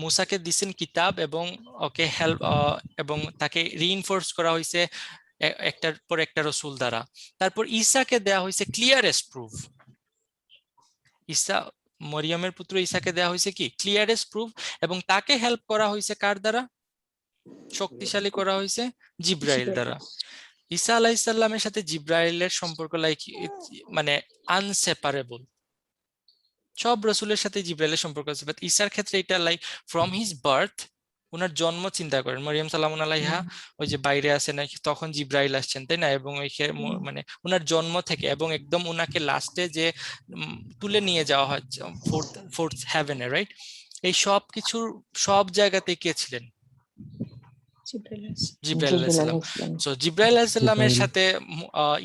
মুসাকে দিছেন কিতাব, এবং ওকে হেল্প, এবং তাকে রিইনফোর্স করা হয়েছে একটার পর একটা রসুল দ্বারা। তারপর ঈসাকে দেয়া হয়েছে ক্লিয়ারেস্ট প্রুফ। ঈসা, মরিয়মের পুত্র ঈসাকে দেয়া হয়েছে কি? ক্লিয়ারেস্ট প্রুফ। এবং তাকে হেল্প করা হয়েছে কার দ্বারা? শক্তিশালী করা হয়েছে জিব্রাইল দ্বারা। ঈসা আলাইহিস সালামের সাথে জিব্রাইলের সম্পর্ক লাইক মানে আনসেপারেবল। সব রসুলের সাথে জিব্রাইলের সম্পর্ক আছে, বাট ঈসার ক্ষেত্রে এটা লাইক ফ্রম হিজ বার্থ, ওনার জন্ম চিন্তা করেন, মরিয়ম সালামুন আলাইহা ওই যে বাইরে আছে নাকি, তখন জিব্রাইল আসছেন, তাই না? এবং মানে ওনার জন্ম থেকে, এবং একদম ওনাকে লাস্টে যে তুলে নিয়ে যাওয়া হয় ফোর্থ হেভেনে, রাইট? এই সব কিছুর সব জায়গাতে কে ছিলেন? জিব্রাইল আলাইহিস সালাম। সো জিব্রাইল আলাইহিস সালামের সাথে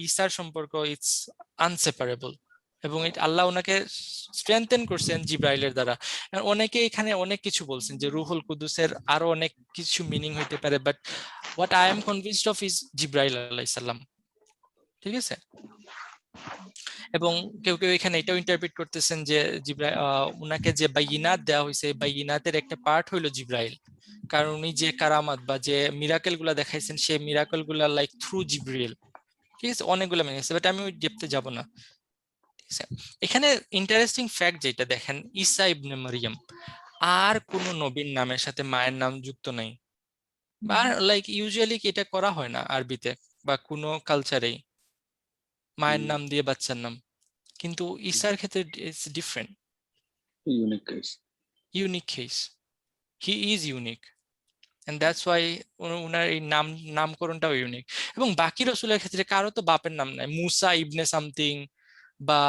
ঈসার সম্পর্ক ইটস আনসেপারেবল, এবং আল্লাহ ওনাকে স্ট্রেংথেন করছেন জিব্রাইলের দ্বারা। অনেকে এখানে অনেক কিছু বলছেন যে রুহুল কুদুসের আরো অনেক কিছু মিনিং হইতে পারে, but what I am convinced of is জিব্রাইল আলাইহিস সালাম, ঠিক আছে? এবং কেউ কেউ এখানে এটাও ইন্টারপ্রিট করতেছেন যে উনাকে যে বাইনাত দেওয়া হয়েছে, বাইনাতের একটা পার্ট হইলো জিব্রাইল, কারণ উনি যে কারামাত বা যে মিরাকেল গুলা দেখাইছেন সেই মিরাকেল গুলা লাইক থ্রু জিব্রাইল। ঠিক আছে, অনেকগুলো মিনিং আছে, বাট আমি ওই ডেপথে যাব না। ঠিক আছে, এখানে ইন্টারেস্টিং ফ্যাক্ট যেটা দেখেন, ঈসা ইবনে মারিয়াম, আর কোন নবীর নামের সাথে মায়ের নাম যুক্ত নাই। আর লাইক ইউজুয়ালি এটা করা হয় না আরবিতে বা কোনো কালচারেই, মায়ের নাম দিয়ে বাচ্চার নাম। কিন্তু ঈসার ক্ষেত্রে it's different, unique case. Unique case, he is unique, and that's why উনার এই নামকরণটাও ইউনিক। এবং বাকি রসুলের ক্ষেত্রে কারো তো বাপের নাম নাই, মুসা ইবনে সামথিং বা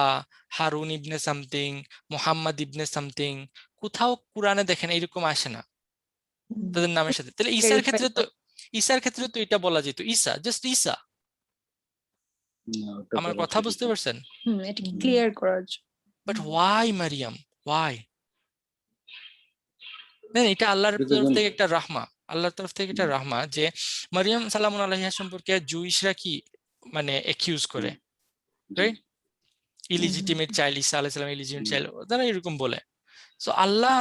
হারুন ইবনে সামথিং, মোহাম্মদ ইবনে সামথিং, কোথাও কোরআনে দেখেন এরকম আসে না তাদের নামের সাথে। তাহলে ঈসার ক্ষেত্রে তো এটা বলা যেত ঈসা, জাস্ট ঈসা। আমার কথা বুঝতে পারছেন? এটা ক্লিয়ার করার জন্য। But why Maryam, why? এটা আল্লাহর তরফ থেকে একটা রাহমা, আল্লাহর তরফ থেকে একটা রাহমা যে মারিয়াম সালামুন আলাইহা সম্পর্কে জুইশরা কি মানে একিউজ করে, রাইট? ইলিজিটিমেট চাইল্ড, ঈসা আলাইহিস সালাম ইলিজিটিমেট চাইল্ড, তারা এরকম বলে। সো আল্লাহ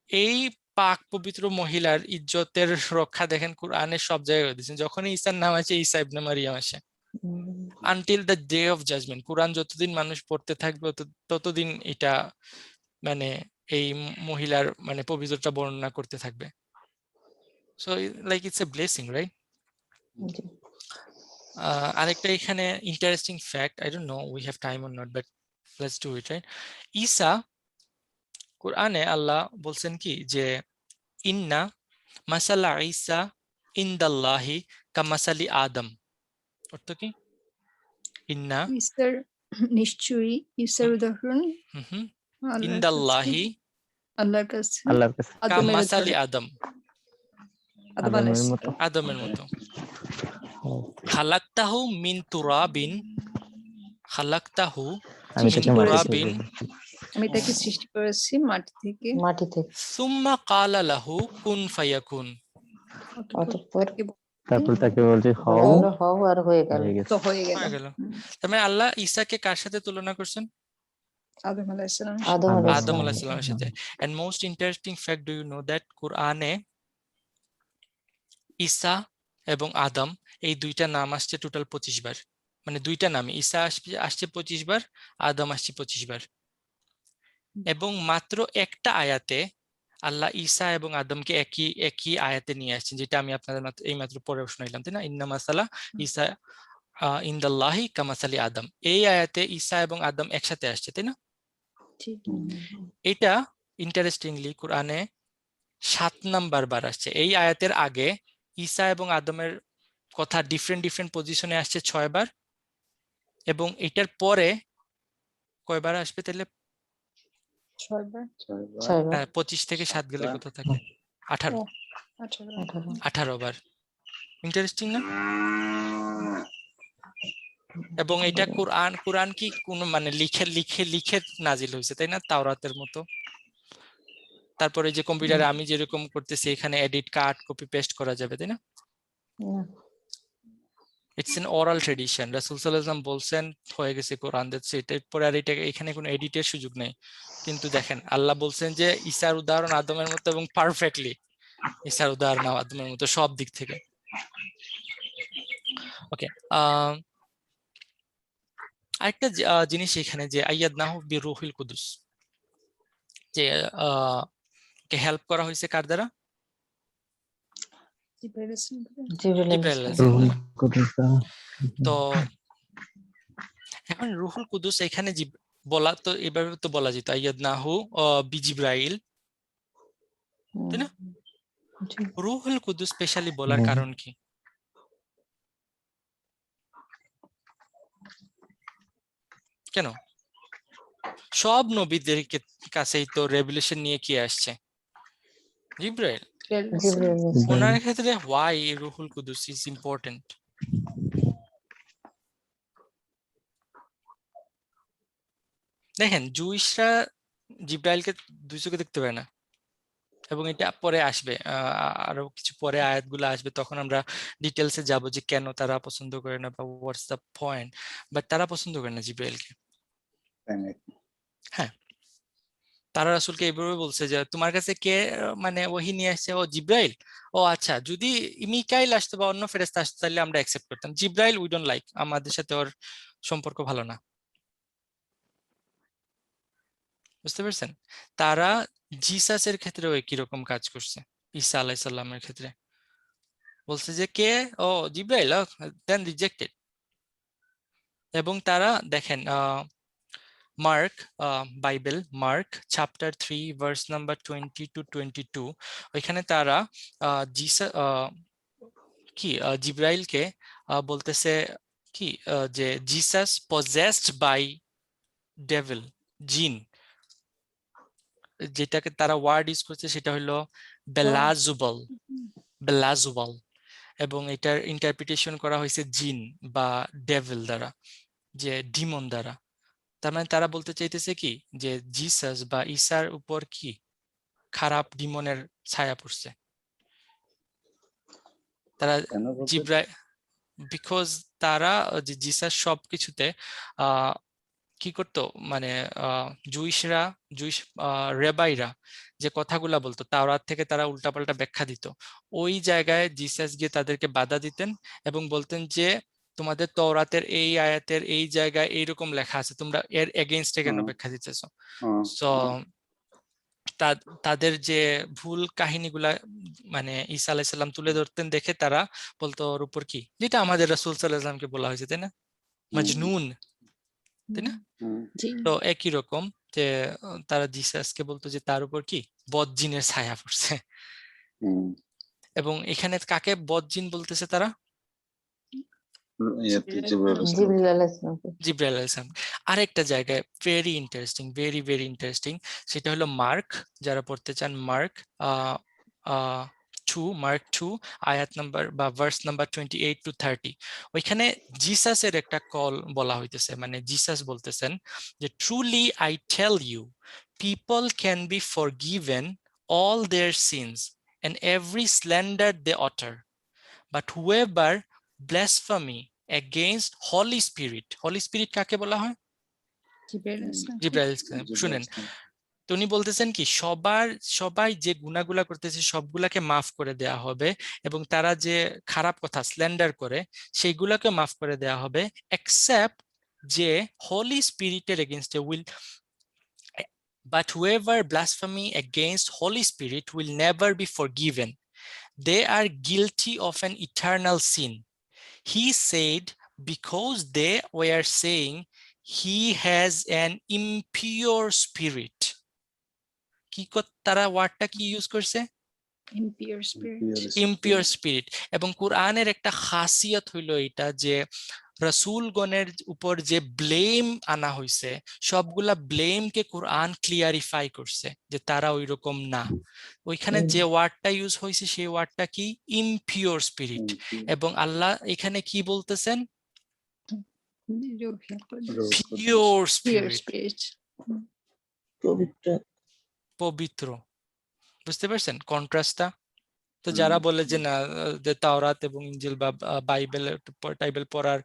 এই পাক পবিত্র মহিলার ইজ্জতের রক্ষা দেখেন কোরআনের সব জায়গায় দিয়েছেন। যখনই ঈসার নাম আছে ঈসা ইবনে মারিয়াম আসে, until the day of judgement. কোরআন যতদিন মানুষ পড়তে থাকবে ততদিন এটা মানে এই মহিলার মানে পবিত্রতা বর্ণনা করতে থাকবে। So like it's a blessing, right? আরেকটা এখানে interesting fact, I don't know we have time or not, but let's do it, right? ঈসা, কোরআনে আল্লাহ বলছেন কি যে ইন্না মাসালা ঈসা ইনদাল্লাহি কামাসালি আদম। অর্থ কি? ইন্না ঈসার নিশ্চয়ই ঈসার উদাহরণ আল্লাহর কাছে, ইনদাল্লাহি আল্লাহর কাছে আল্লাহর কাছে আদমের কামাসালি উদাহরণ, আদম, আদম আদমের আলাইহিস মতো। সালাম। আদমের মতো। খালাকতাহু মিন তুরাবিন, খালাকতাহু আমি মিন তাকে মাটি করেছি। থেকে তুরাবিন আমি তাকে সৃষ্টি করেছি মাটি থেকে, মাটি থেকে, সুম্মা কালা লাহু কুন ফায়াকুন। অতঃপর তাকে তারপর তাকে বলছে হও, বলল হও, আর হয়ে গেল। হয়ে গেছে। তো হয়ে গেল। হয়ে গেল। তার মানে আল্লাহ ঈসাকে কার সাথে তুলনা করছেন? আদম আলাইহিস সালাম। আদম আদম আদম আলাইহিস আলাইহিস সালামের সাথে। And most interesting fact, do you know that কোরআনে ঈসা এবং আদম এই দুইটা নাম আসছে টোটাল 25 বার। মানে দুইটা নামে ঈসা আসছে 25 বার, আদম আসছে 25 বার। এবং মাত্র একটা আয়াতে আল্লাহ ঈসা এবং আদমকে একই একই আয়াতে নিয়ে আসছেন, যেটা আমি আপনাদের এই মাত্র পড়ে শোনাইলাম, তাই না? ইন্না মাসালা ঈসা ইনদাল্লাহি কামাসালি আদম, এই আয়াতে ঈসা এবং আদম একসাথে আসছে, তাই না? ঠিক। এটা ইন্টারেস্টিংলি কোরআনে 7 নাম্বার বার আসছে। এই আয়াতের আগে ঈসা এবং আদমের কথা ডিফারেন্ট ডিফারেন্ট পজিশনে আসছে 6 বার, এবং এটার পরে কয়বার আসবে তাহলে? 6 বার, 25 থেকে 7 গেলে কত থাকে? 18, 18 18 বার। ইন্টারেস্টিং না? এবং এটা কোরআন কি কোন মানে লিখে লিখে লিখে নাজিল হয়েছে, তাই না? তাওরাতের মতো। তারপরে যে কম্পিউটারে আমি যেরকম করতেছি এখানে এডিট, কাট, কপি পেস্ট করা যাবে, তাই না? It's an oral tradition. রাসূল সাল্লাল্লাহু আলাইহি ওয়াসাল্লাম বলছেন হয়ে গেছে কোরআন, দ্যাটস ইট। এরপরে আর এটা এখানে কোনো এডিটের সুযোগ নেই। কিন্তু দেখেন আল্লাহ বলছেন যে ঈসার উদাহরণ আদমের মতো, এবং পারফেক্টলি ঈসার উদাহরণ আদমের মতো সব দিক থেকে। ওকে, আরেকটা জিনিস এখানে যে আইয়াদনাহু বিরূহিল কুদুস, যে কে হেল্প করা হয়েছে কার দ্বারা? জিবরাইল ইসলাম। জিবরাইল আলাইহিস সালাম। রুহুল কুদুস। তো এখন রুহুল কুদুস এখানে বলা তো এভাবে তো বলা যেত আইয়াদনাহু বিজিব্রাইল, তাই না? রুহুল কুদুস স্পেশালি বলার কারণ কি? কেন? সব নবীদের কাছেই তো রেভেলেশন নিয়ে কি আসছে? জিবরাইল। ওনার ক্ষেত্রে why Ruhul Quddus is important? দেখেন জুইশরা জিব্রাইলকে দুই চোখে দেখতে পায় না, এবং এটা পরে আসবে, আরো কিছু পরে আয়াতগুলো আসবে, তখন আমরা ডিটেলসে যাব যে কেন তারা পছন্দ করে না বা হোয়াটস দ্য পয়েন্ট, বাট তারা পছন্দ করে না জিব্রাইলকে। তাই নাকি? হ্যাঁ, তারা রাসূলকে এইভাবে বলছে যে তোমার কাছে কে মানে ওহী নিয়ে আসছে? ও জিব্রাইল। ও আচ্ছা, যদি মিকাইল আসতো বা অন্য ফেরেশতা আসতো তাহলে আমরা অ্যাকসেপ্ট করতাম, জিব্রাইল উই ডোন্ট লাইক, আমাদের সাথে ওর সম্পর্ক ভালো না। বুঝতে পারছেন? তারা জিসাসের ক্ষেত্রেও একই রকম কাজ করছে, ঈসা আলাইহিস সালামের ক্ষেত্রে বলছে যে কে? ও জিব্রাইল, দেন রিজেক্টেড। এবং তারা দেখেন mark, Bible mark chapter 3 verse number 20 to 22, ওইখানে তারা জিব্রাইলকে বলতেছে কি যে জিসাস পজেসড বাই ডেভিল, জিন, যেটাকে তারা ওয়ার্ড ইউজ করছে সেটা হলো বেলাজুবল, বেলাজুবল, এবং এটার ইন্টারপ্রিটেশন করা হয়েছে জিন বা ডেভিল দ্বারা, যে ডিমন দ্বারা। তার মানে তারা বলতে চাইতেছে কি যে জিসাস বা ঈসার উপর কি খারাপ ডিমনের ছায়া পড়ছে। তারা কেন বলতে? জিব্রাইল, বিকজ তারা যে জিসাস সবকিছুতে কি করতো, মানে জুইশরা, জুইশ রেবাইরা যে কথাগুলা বলতো তাওরাত থেকে তারা উল্টাপাল্টা ব্যাখ্যা দিত, ওই জায়গায় জিসাস গিয়ে তাদেরকে বাধা দিতেন এবং বলতেন যে তোমাদের তওরাতের এই আয়াতের এই জায়গায় এইরকম লেখা আছে, তোমরা এর এগেইনস্টে কেন ব্যাখ্যা দিতেছো? সো তাদের যে ভুল কাহিনীগুলা মানে ঈসা আলাইহিস সালাম তুলে ধরতেন দেখে তারা বলতো ওর উপর কি, যেটা আমাদের রাসূল সাল্লাল্লাহু আলাইহি ওয়াসাল্লামকে বলা হয়েছে, তাই না? মাজনুন, তাই না? জি। তো একই রকম যে তারা জিসাসকে বলতো যে তার উপর কি বদজিনের ছায়া পড়ছে। এবং এখানে কাকে বদজিন বলতেছে তারা? জিবরিল আলাইহিস সালামকে। জিব্রাইল আলাইহিস সালাম। আরেকটা জায়গায় very interesting, very very interesting, সেটা হলো মার্ক, যারা পড়তে চান মার্ক 2, মার্ক 2 আয়াত নাম্বার বা ভার্স নাম্বার 28 to 30, ওইখানে জিসাসের একটা কল বলা হইতেছে, মানে জিসাস বলতেছেন যে truly I tell you people can be forgiven all their sins and every slander they utter, but whoever blasphemy against Holy Spirit, Holy Spirit কাকে বলা হয়? জিব্রাইল। শুনেন, তো উনি বলতেছেন কি সবাই যে গুনাহগুলা করতেছে সবগুলাকে মাফ করে দেয়া হবে, এবং তারা যে খারাপ কথা স্ল্যান্ডার করে সেইগুলাকে মাফ করে দেয়া হবে, এক্সেপ্ট যে হোলি স্পিরিটের এগেইনস্টে will, but whoever blasphemy against Holy Spirit will never be forgiven. They are guilty of an eternal sin. He said, because they were saying he has an impure spirit. কি তারা ওয়ার্ডটা কি use করছে? Impure spirit. এবং কোরআনের একটা খাসিয়ত হইলো এটা যে রাসূলগণের উপর যে ব্লেম আনা হয়েছে সবগুলা ব্লেমকে কোরআন ক্লিয়ারিফাই করছে যে তারা ওইরকম না। ওইখানে যে ওয়ার্ডটা ইউজ হয়েছে সেই ওয়ার্ডটা কি? Impure spirit. এবং আল্লাহ এখানে কি বলতেছেন? পিওর স্পিরিট, পবিত্র। বুঝতে পারছেন কন্ট্রাস্টটা? তো যারা বলে যে না, যে তাওরাত এবং ইনজিল বা বাইবেল পড়ার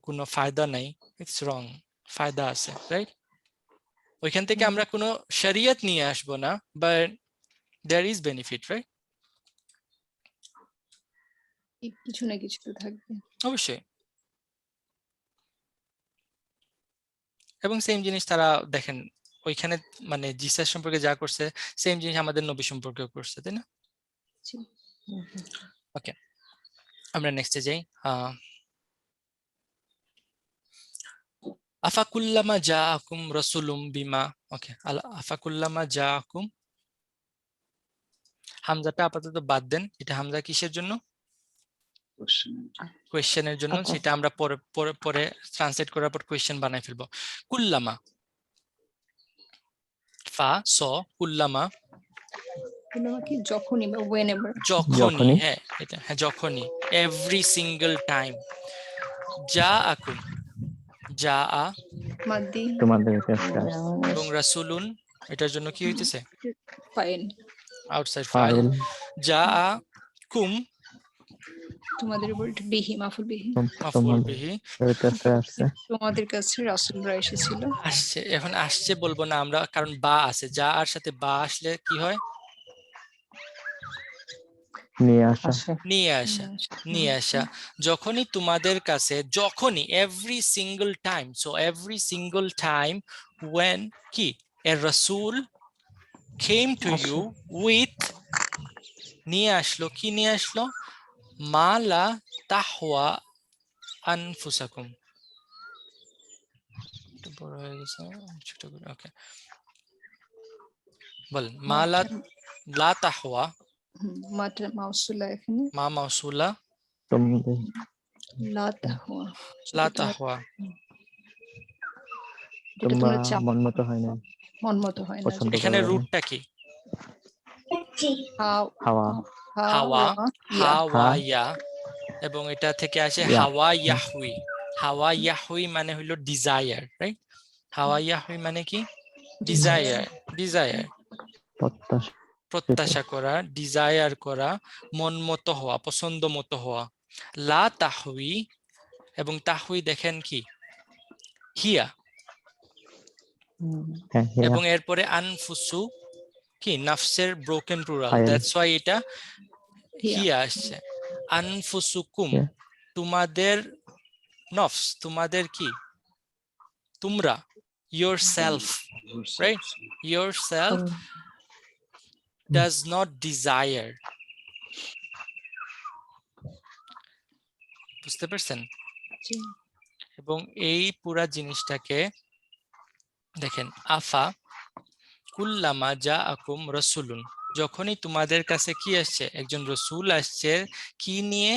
কোনো ফায়দা নাই, ইটস রং, ফায়দা আছে, রাইট? ওইখান থেকে আমরা কোনো শরিয়ত নিয়ে আসবো না, but there is benefit, right? কিছু না কিছু তো থাকবে অবশ্যই। এবং সেম জিনিস তারা দেখেন ওইখানে মানে জিসাস সম্পর্কে যা করছে সেম জিনিস আমাদের নবী সম্পর্কেও করছে, তাই না? ওকে, আমরা নেক্সটে যাই। আফাকুল্লামা জাআকুম রাসূলুম বিমা, ওকে, আফাকুল্লামা জাআকুম, হামজাটা আপাতত বাদ দেন, এটা হামজা কিসের জন্য? কোয়েশ্চেনের জন্য। সেটা আমরা পরে ট্রান্সলেট করার পর কোয়েশ্চেন বানাই ফেলবো। কুল্লামা, ফা স কুল্লামা, কি যখনই বা whenever, যখনই, হ্যাঁ এটা, হ্যাঁ যখনই, এভরি সিঙ্গেল টাইম। জাআকুম, জাআ মাদ্দি তোমাদের কাছে এবং রাসূলুন, এটার জন্য কি হইতেছে? Fine outside file. ফাইল যা কুম তোমাদের উপর এটা বিহি, মাফুল বিহি। মাফুল তোমাদের বিহি কাছে আসছে তোমাদের কাছে রাসূলরা এসেছিল। আসছে। এখন আসছে বলবো না আমরা, কারণ বা আছে, যা আর সাথে বা আসলে কি হয়? নিয়ে আসা আসে নিয়ে আসা। নিয়ে আসা। যখনই তোমাদের কাছে, যখনই, every single time, so every single time when কি এ রাসূল came to আসে। you with, নিয়ে আসলো, কি নিয়ে আসলো? মালা তাহওয়া আনফুসাকুম। একটু বড় হয়ে গেছে, ছোট করে, ওকে বলেন। মালা লা তাহওয়া, মাটা মাউসুলা এখানে মা মাউসুলা, তোমাদের লা তাহওয়া, লা যেটা তোমার তাহওয়া, যেটা তোমরা তোমরা চাও, মন মতো হয় না, মন মতো হয় না। পছন্দ এখানে করো না। রুটটা কি? হাওয়া হাওয়া, ইয়া হাওয়াইয়া, এবং এটা থেকে আসে ইয়া হাওয়া ইয়াহুই। হাওয়া ইয়াহুই মানে হইলো ডিজায়ার, রাইট? হাওয়া ইয়াহুই মানে কি? ডিজায়ার, ডিজায়ার, প্রত্যাশা প্রত্যাশা করা, ডিজায়ার করা, মন মতো হওয়া, পছন্দ মতো হওয়া। লা তাহউই, এবং তাহউই দেখেন কি? হিয়া, হ্যাঁ হ্যাঁ এবং এরপরে আনফুসু কি? নাফসের ব্রোকেন প্লুরাল, ফাইল দ্যাটস ওয়াই এটা হিয়া হিয়া আসছে। আনফুসুকুম, হ্যাঁ। তোমাদের নফস, তোমাদের কি? তোমরা, yourself, right? Yourself does not desire, বুঝতে পারছেন? জি। এবং এই পুরা জিনিসটাকে দেখেন, আফা কুল্লামা জাআকুম রাসূলুন, যখনই তোমাদের কাছে কি আসছে? একজন রসুল আসছে, কি নিয়ে?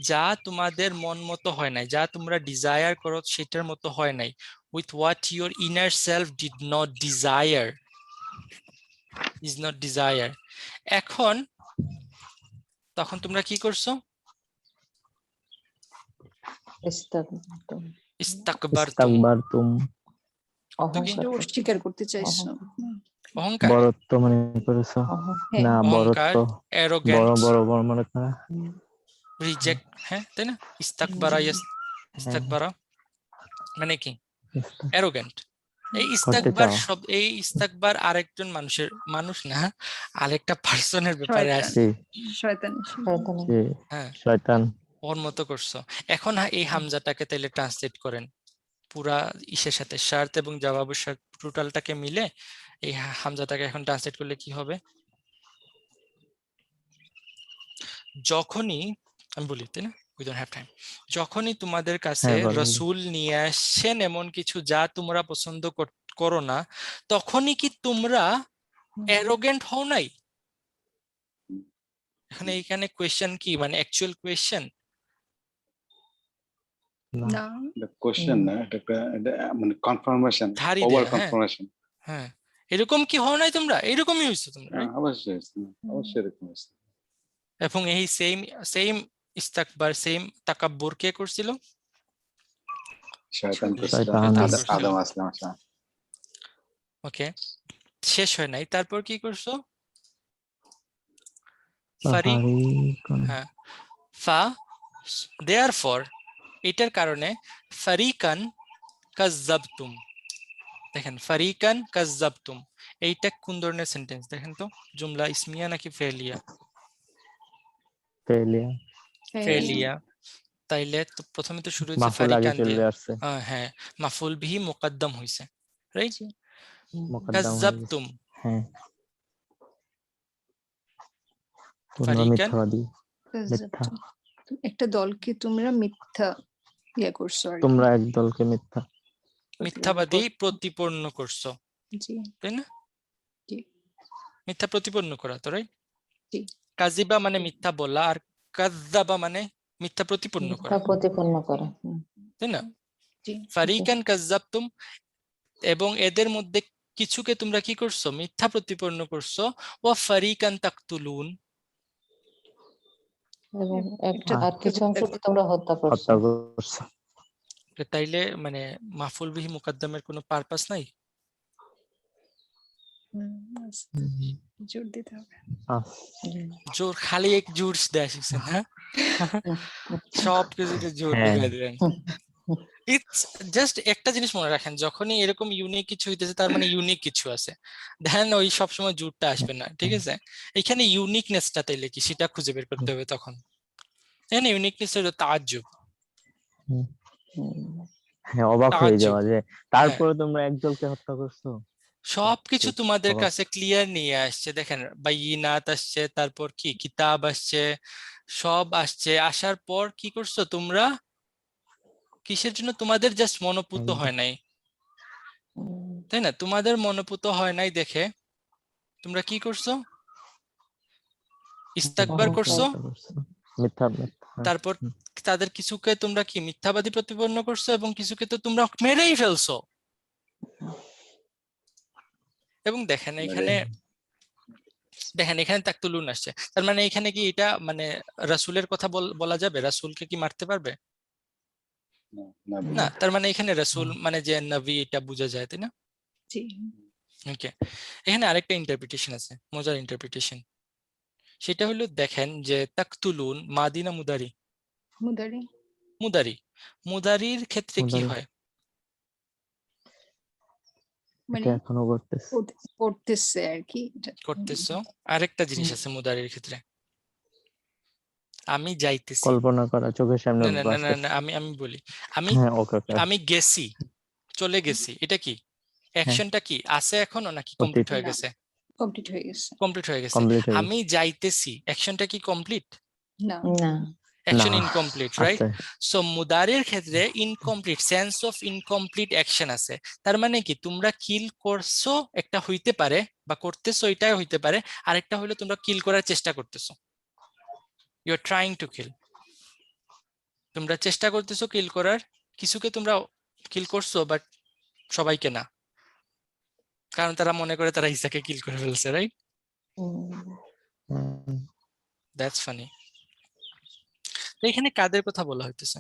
যা তোমাদের মন মতো হয় নাই, যা তোমরা ডিজায়ার করো সেটার মতো হয় নাই। With what your inner self did not desire, is not desire. এখন তখন তোমরা কি করছো? ইস্তাকবারতুম। ইস্তাকবারতুম, ইস্তাকবারতুম এটা অস্বীকার করতে চাইছো। অহংকার, বড়ত্ব মনে করেছো হ্যাঁ, না, অহংকার, বড়ত্ব, বড় অ্যারোগ্যান্ট, বড় বড় মনে করা। রিজেক্ট, হ্যাঁ তাই না? ইস্তাকবারা, হ্যাঁ, ইস্তাকবারা মানে কি? ইস্তা- অ্যারোগ্যান্ট। এই করতে ইস্তাকবার চাও। শব্দ, এই ইস্তাকবার আরেকজন মানুষের, মানুষ না, আরেকটা পার্সনের ব্যাপারে শয়তান, আসছে। শয়তান। জি, হ্যাঁ, শয়তান। ওর মতো করছো। এখন এই হামজাটাকে তাইলে ট্রান্সলেট করেন পুরা ইসের সাথে, শার্ত এবং জবাবের শার্ত টোটালটাকে মিলে এই হামজাটাকে এখন ট্রান্সলেট করলে কি হবে? যখনই, আমি বলি তাই না, উই ডোন্ট হ্যাভ টাইম, যখনই তোমাদের কাছে হ্যাঁ বলেন। রসুল নিয়ে আসছেন এমন কিছু যা তোমরা পছন্দ করো না, তখনই কি তোমরা অ্যারোগেন্ট হও নাই? এখানে কোয়েশ্চেন কি, মানে অ্যাকচুয়াল কোয়েশ্চেন না, কোশ্চেন না, এটা মানে কনফার্মেশন, ধারী ওভার দেয়া, হ্যাঁ কনফার্মেশন। হ্যাঁ, এরকম কি হও নাই তোমরা? এরকমই হয়েছে তোমরা, right? অবশ্যই অবশ্যই এরকম হয়েছে। এবং এই সেম সেম ইস্তাকবার, সেম তাকাব্বুর কে করছিল? শয়তান করছিল, শয়তান। আদম আসলাম আসলাম। ওকে, শেষ হয় নাই, তারপর কি করছো? ফারিকুন হ্যাঁ, ফা, দেয়ারফর, এটার কারণে ফারিকান কাজ্জাবতুম। দেখেন, ফারিকান কাজ্জাবতুম, এইটা কোন ধরনের সেন্টেন্স দেখেন তো? জুমলা ইসমিয়া নাকি ফেলিয়া? ফেলিয়া, ফেলিয়া। তাইলে তো প্রথমে তো শুরু হয়েছে মাফুল আগে ফারিকান দিয়ে, চলে আসছে, হ্যাঁ, মাফুল বিহি মুকদ্দম হইছে, রাইট? মুকদ্দম হয়ে গেছে। কাজ্জাবতুম, হ্যাঁ, তোমরা ফারিকান মিথ্যাবাদী, মিথ্যা। একটা দলকে তোমরা মিথ্যা করছো আর কি। তোমরা এক দলকে মিথ্যা। মিথ্যাবাদী প্রতিপন্ন করছো, জি, তাই না? জি। মিথ্যা প্রতিপন্ন করা তো, রাইট? জি। কাজিবা মানে মিথ্যা বলা, আর কাজ্জাবা মানে মিথ্যা প্রতিপন্ন করা, প্রতিপন্ন করা। তাই না? জি। ফারিকান কাজ্জাবতুম, এবং এদের মধ্যে কিছুকে তোমরা কি করছো? মিথ্যা প্রতিপন্ন করছো। ওয়া ফারিকান তাকতুলুন, এবং একটা আর কিছু অংশকে তোমরা হত্যা করছো। হত্যা করছে। তাইলে মানে মাফুল বিহি মুকদ্দমের কোনো পারপাস নাই? জোর দিতে হবে। জোর খালি এক জোর দেয়া শিখছেন, হ্যাঁ? সব কিছুতে জোর হ্যাঁ। ঢুকাই দিবেন। ইটস জাস্ট একটা জিনিস মনে রাখেন, যখনই এরকম ইউনিক কিছু হইতেছে তার মানে ইউনিক কিছু আছে, দেন ওই সবসময় জোরটা আসবে না, ঠিক আছে? এখানে ইউনিকনেসটা তাইলে কি সেটা খুঁজে বের করতে হবে তখন। এখানে ইউনিকনেস হলো তাজ্জুব। হ্যাঁ, অবাক হয়ে তাজ্জুব, যাওয়া যে তারপরে তোমরা একদলকে হত্যা করছো। সবকিছু ঠিক, তোমাদের অবাক। কাছে ক্লিয়ার নিয়ে আসছে, দেখেন বাইয়িনাত আসছে, তারপর কি কিতাব আসছে, সব আসছে, আসার পর কি করছো তোমরা? কিসের জন্য? তোমাদের জাস্ট মনোপুত হয় নাই, তাই না? তোমাদের মনোপুত হয় নাই দেখে তোমরা কি করছো? ইস্তাকবার করছো, হত্যা করছো। মিথ্যা মিথ্যা, হ্যাঁ। তারপর তাদের কিছুকে তোমরা কি মিথ্যাবাদী প্রতিপন্ন করছো, এবং কিছুকে তো তোমরা মেরেই ফেলছো। এবং দেখেন এখানে, দেখেন এখানে তাকতুলুন আসছে, তার মানে এখানে কি এটা মানে রাসূলের কথা বলা যাবে? রাসূলকে কি মারতে পারবে? না, তার মানে এখানে রাসূল মানে যে নবী, এটা বোঝা যায়, তাই না? জি, ওকে, এখানে আরেকটা ইন্টারপ্রিটেশন আছে, মজার ইন্টারপ্রিটেশন। সেটা হলো দেখেন যে তাকতুলুন মাদি না মুদারি? মুদারি। মুদারি। মুদারির ক্ষেত্রে কি মুদারি। হয়? মানে এটা এখনো করতেছে। পড়তেছে আর কি এটা। করতেছো। আরেকটা জিনিস আছে মুদারির ক্ষেত্রে, আমি যাইতেছি। কল্পনা করা, চোখের সামনে না না না না ভাসতেছে। না, আমি বলি, আমি হ্যাঁ, ওকে ওকে। আমি গেছি, চলে গেছি, এটা কি? অ্যাকশনটা কি আছে এখনো নাকি কমপ্লিট হয়ে না, গেছে? কমপ্লিট হয়ে গেছে। কমপ্লিট হয়ে গেছে। কমপ্লিট হয়ে আমি যাইতেছি, অ্যাকশনটা কি কমপ্লিট? না, না, অ্যাকশন না, ইনকমপ্লিট, রাইট? আছে। সো মুদারির ক্ষেত্রে incomplete, sense of incomplete action আছে। তার মানে কি তোমরা কিল করছো একটা হইতে পারে, বা করতেছো এটাই হইতে পারে, আরেকটা হলো তোমরা কিল করার চেষ্টা করতেছো, you are trying to kill. তোমরা চেষ্টা করতেছো কিল করার, কিছুকে তোমরা কিল করছো বাট সবাইকে না, কারণ তারা মনে করে তারা ঈসাকে কিল করে ফেলছে, রাইট? That's funny. তো এখানে কাদের কথা বলা হইতেছে?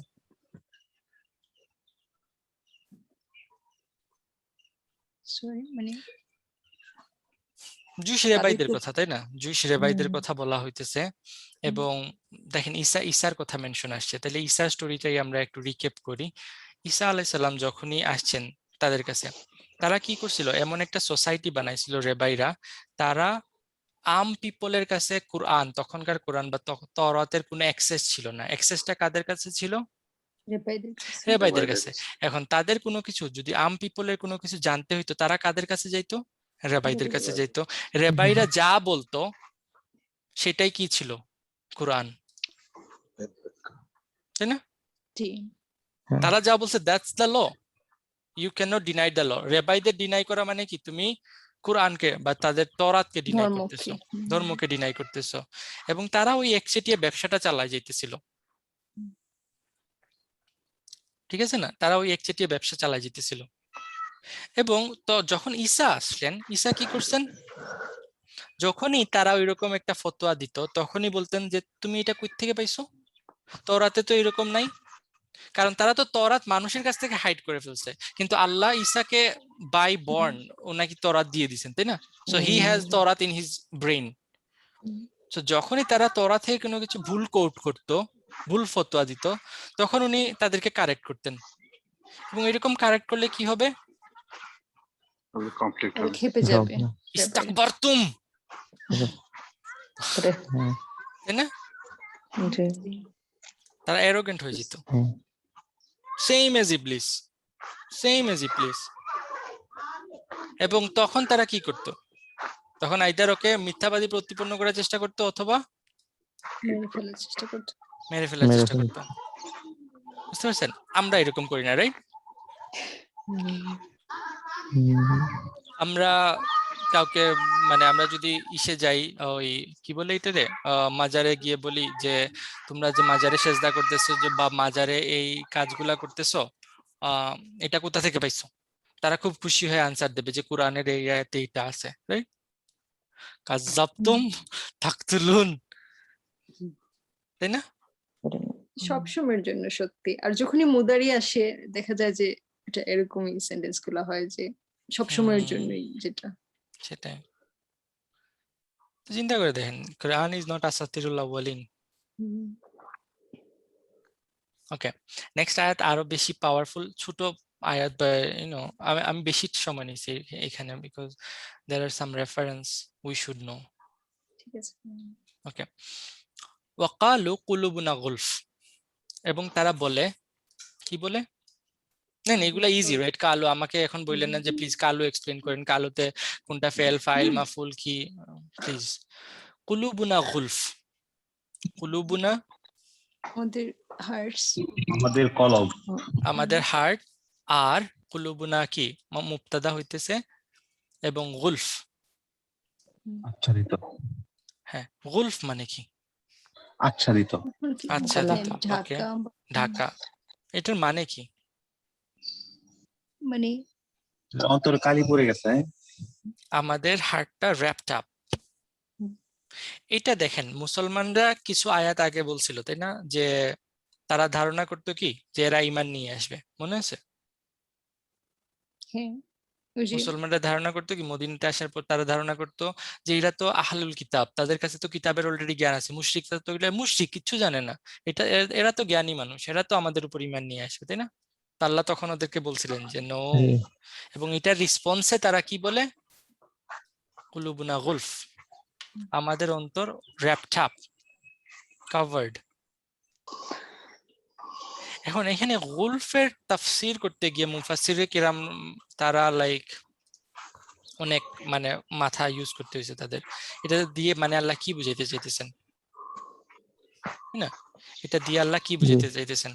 সরি, মানে জুইশ রেবাইদের তাদেরকে কথা, তাই না? জুইশ রেবাইদের কথা বলা হইতেছে। এবং দেখেন ঈসার কথা মেনশন আসছে, তাহলে ঈসার স্টোরিটাই আমরা একটু রিক্যাপ করি। ঈসা আলাইহিস সালাম যখনই আসছেন তাদের কাছে, তারা কি করছিল? এমন একটা সোসাইটি বানাইছিল রেবাইরা, তারা আম পিপলের কাছে কুরআন, তখনকার কোরআন বা তওরাতের কোনো অ্যাক্সেস ছিল না। অ্যাক্সেসটা কাদের কাছে ছিল? রেবাইদের কাছে। রেবাইদের কাছে। এখন তাদের কোনো কিছু যদি আম পিপলের কোনো কিছু জানতে হইতো, তারা কাদের কাছে যাইতো? রেবাইদের কাছে যাইতো। রেবাইরা যা বলতো সেটাই কি ছিল? কোরআন, তাই না? জি, তারা যা বলছে that's the law, you can not deny the law. রেবাইদের ডিনাই করা মানে কি? তুমি কোরআনকে বা তাদের তওরাতকে ডিনাই ধর্মকে। করতেছো, ধর্মকে ডিনাই করতেছো। এবং তারা ওই একচেটিয়া ব্যবসাটা চালায় যাইতেছিল, ঠিক আছে না? তারা ওই একচেটিয়া ব্যবসা চালায় যেতেছিল। এবং তো যখন ঈসা আসলেন, ঈসা কি করছেন? যখনই তারা ওইরকম একটা ফতোয়া দিত, তখনই বলতেন যে তুমি এটা কই থেকে পাইছো? তওরাতে তো এরকম নাই। কারণ তারা তো তওরাত মানুষের কাছ থেকে হাইড করে ফেলছে, কিন্তু আল্লাহ ঈসাকে বাই বর্ন ওনাকে তওরাত দিয়ে দিয়েছেন, তাই না? সো হি হ্যাজ তওরাত ইন হিজ ব্রেইন। সো যখনই তারা তওরাত থেকে কোনো কিছু ভুল কোট করতো, ভুল ফতোয়া দিত, তখন উনি তাদেরকে কারেক্ট করতেন। এবং এরকম কারেক্ট করলে কি হবে? কমপ্লিট তারা হবে। খেপে যাবে। ইস্তাকবারতুম, তাই না? তারা অ্যারোগেন্ট হয়ে যেত, সেম এজ ইবলিস, সেম এজ ইবলিস। এবং তখন তারা কি করত? তখন আইদার ওকে মিথ্যাবাদী প্রতিপন্ন করার চেষ্টা করতো, অথবা মেরে ফেলার চেষ্টা করতো। মেরে ফেলার চেষ্টা করতো। বুঝতে পারছেন? আমরা এরকম করি না, রাইট? আমরা কাউকে মানে আমরা যদি ইসে যাই, ওই কি বলে এটা রে, মাজারে গিয়ে বলি যে তোমরা যে মাজারে সেজদা করতেছো, যে বা মাজারে এই কাজগুলা করতেছো, এটা কোথা থেকে পাইছো? তারা খুব খুশি হয়ে আনসার দেবে যে কোরআনের এই আয়াতে এটা আছে, রাইট? কাযাবতুম তাকতুলুন, তাই না? সবসময়ের জন্য সত্যি। আর যখনই মুদারি আসে দেখা যায় যে এটা এরকমই সেন্টেন্স গুলো হয় যে সবসময়ের জন্যই, যেটা সেটাই। তো চিন্তা করে দেখেন, Quran is not আসাতিরুল আউয়ালিন। Okay, next আয়াত আরো বেশি পাওয়ারফুল, ছোট আয়াত, আমি বেশি সময় নিয়েছি এখানে because there are some reference we should know. ঠিক আছে। ওকে, ওয়াকালু কুলুবুনা গুলফ, এবং তারা বলে, কি বলে? না না, এগুলা ইজি রাইট? কালো, আমাকে এখন বললেন না যে প্লিজ কালো এক্সপ্লেইন করেন, কালোতে কোনটা ফেল ফাইল মাফুল কি, প্লিজ। কুলুবুনা গুলফ, কুলুবুনা আমাদের হার্টস, আমাদের কলব, আমাদের হার্ট, আর কুলুবুনা কি মুবতাদা হইতেছে, এবং গুলফ, আচ্ছাদিত, হ্যাঁ গুলফ মানে কি? আচ্ছাদিত, আচ্ছাদিত। ওকে, ঢাকা, ঢাকা, এটার মানে কি? মানে অন্তরে কালি পড়ে গেছে। আমাদের হার্টটা র্যাপড আপ। এটা দেখেন, মুসলমানরা কিছু আয়াত আগে বলছিল তাই না, যে তারা ধারণা করতো কি যে এরা ঈমান নিয়ে আসবে, মনে আছে? হ্যাঁ, ওই যে মুসলমানরা ধারণা করতো কি, মদিনাতে আসার পর তারা ধারণা করতো যে এরা তো আহলুল কিতাব, তাদের কাছে তো কিতাবের অলরেডি জ্ঞান আছে। মুশরিকরা তো এগুলা মুশরিক, কিচ্ছু জানে না। এরা তো জ্ঞানী মানুষ, এরা তো আমাদের উপর ঈমান নিয়ে আসবে, তাই না? তো আল্লাহ তখন ওদেরকে বলছিলেন যে নো, এবং এটার রেসপন্সে তারা কি বলে? কুলুবুনা গুলফ, আমাদের অন্তর র্যাপড আপ, কভার্ড। এখন এখানে গুলফের তাফসীর করতে গিয়ে মুফাসসিরে কিরাম তারা লাইক অনেক মানে মাথা ইউজ করতে হয়েছে তাদের। এটা দিয়ে মানে আল্লাহ কি বুঝাইতে চাইতেছেন, না? এটা দিয়ে আল্লাহ কি বুঝাইতে চাইতেছেন?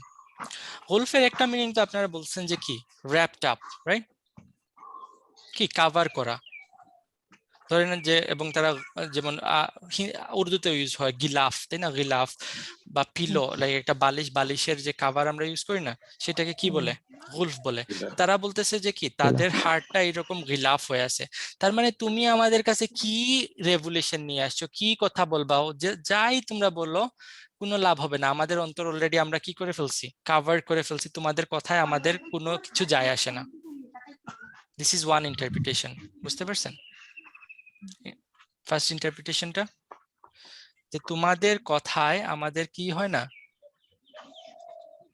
গুলফের একটা মিনিং তো আপনারা বলছেন যে কি, র্যাপড আপ, রাইট? কি কাভার করা, ধরেন যে, এবং তারা যেমন উর্দুতে ইউজ হয় গিলাফ, তাই না? গিলাফ বা পিলো, লাইক একটা বালিশ, বালিশের যে কাভার আমরা ইউজ করি না, সেটাকে কি বলে? গুলফ বলে। তারা বলতেছে যে কি, তাদের হার্টটা এরকম গিলাফ হয়ে আছে। তার মানে তুমি আমাদের কাছে কি রেভুলেশন নিয়ে আসছো, কি কথা বলবা, যে যাই তোমরা বলো কোনো লাভ হবে না, আমাদের অন্তর অলরেডি আমরা কি করে ফেলছি, কাভার করে ফেলছি, তোমাদের কথায় আমাদের কোনো কিছু যায় আসে না। দিস ইজ ওয়ান ইন্টারপ্রিটেশন, বুঝতে পারছেন? ফার্স্ট ইন্টারপ্রিটেশনটা যে তোমাদের কথায় আমাদের কি হয় না,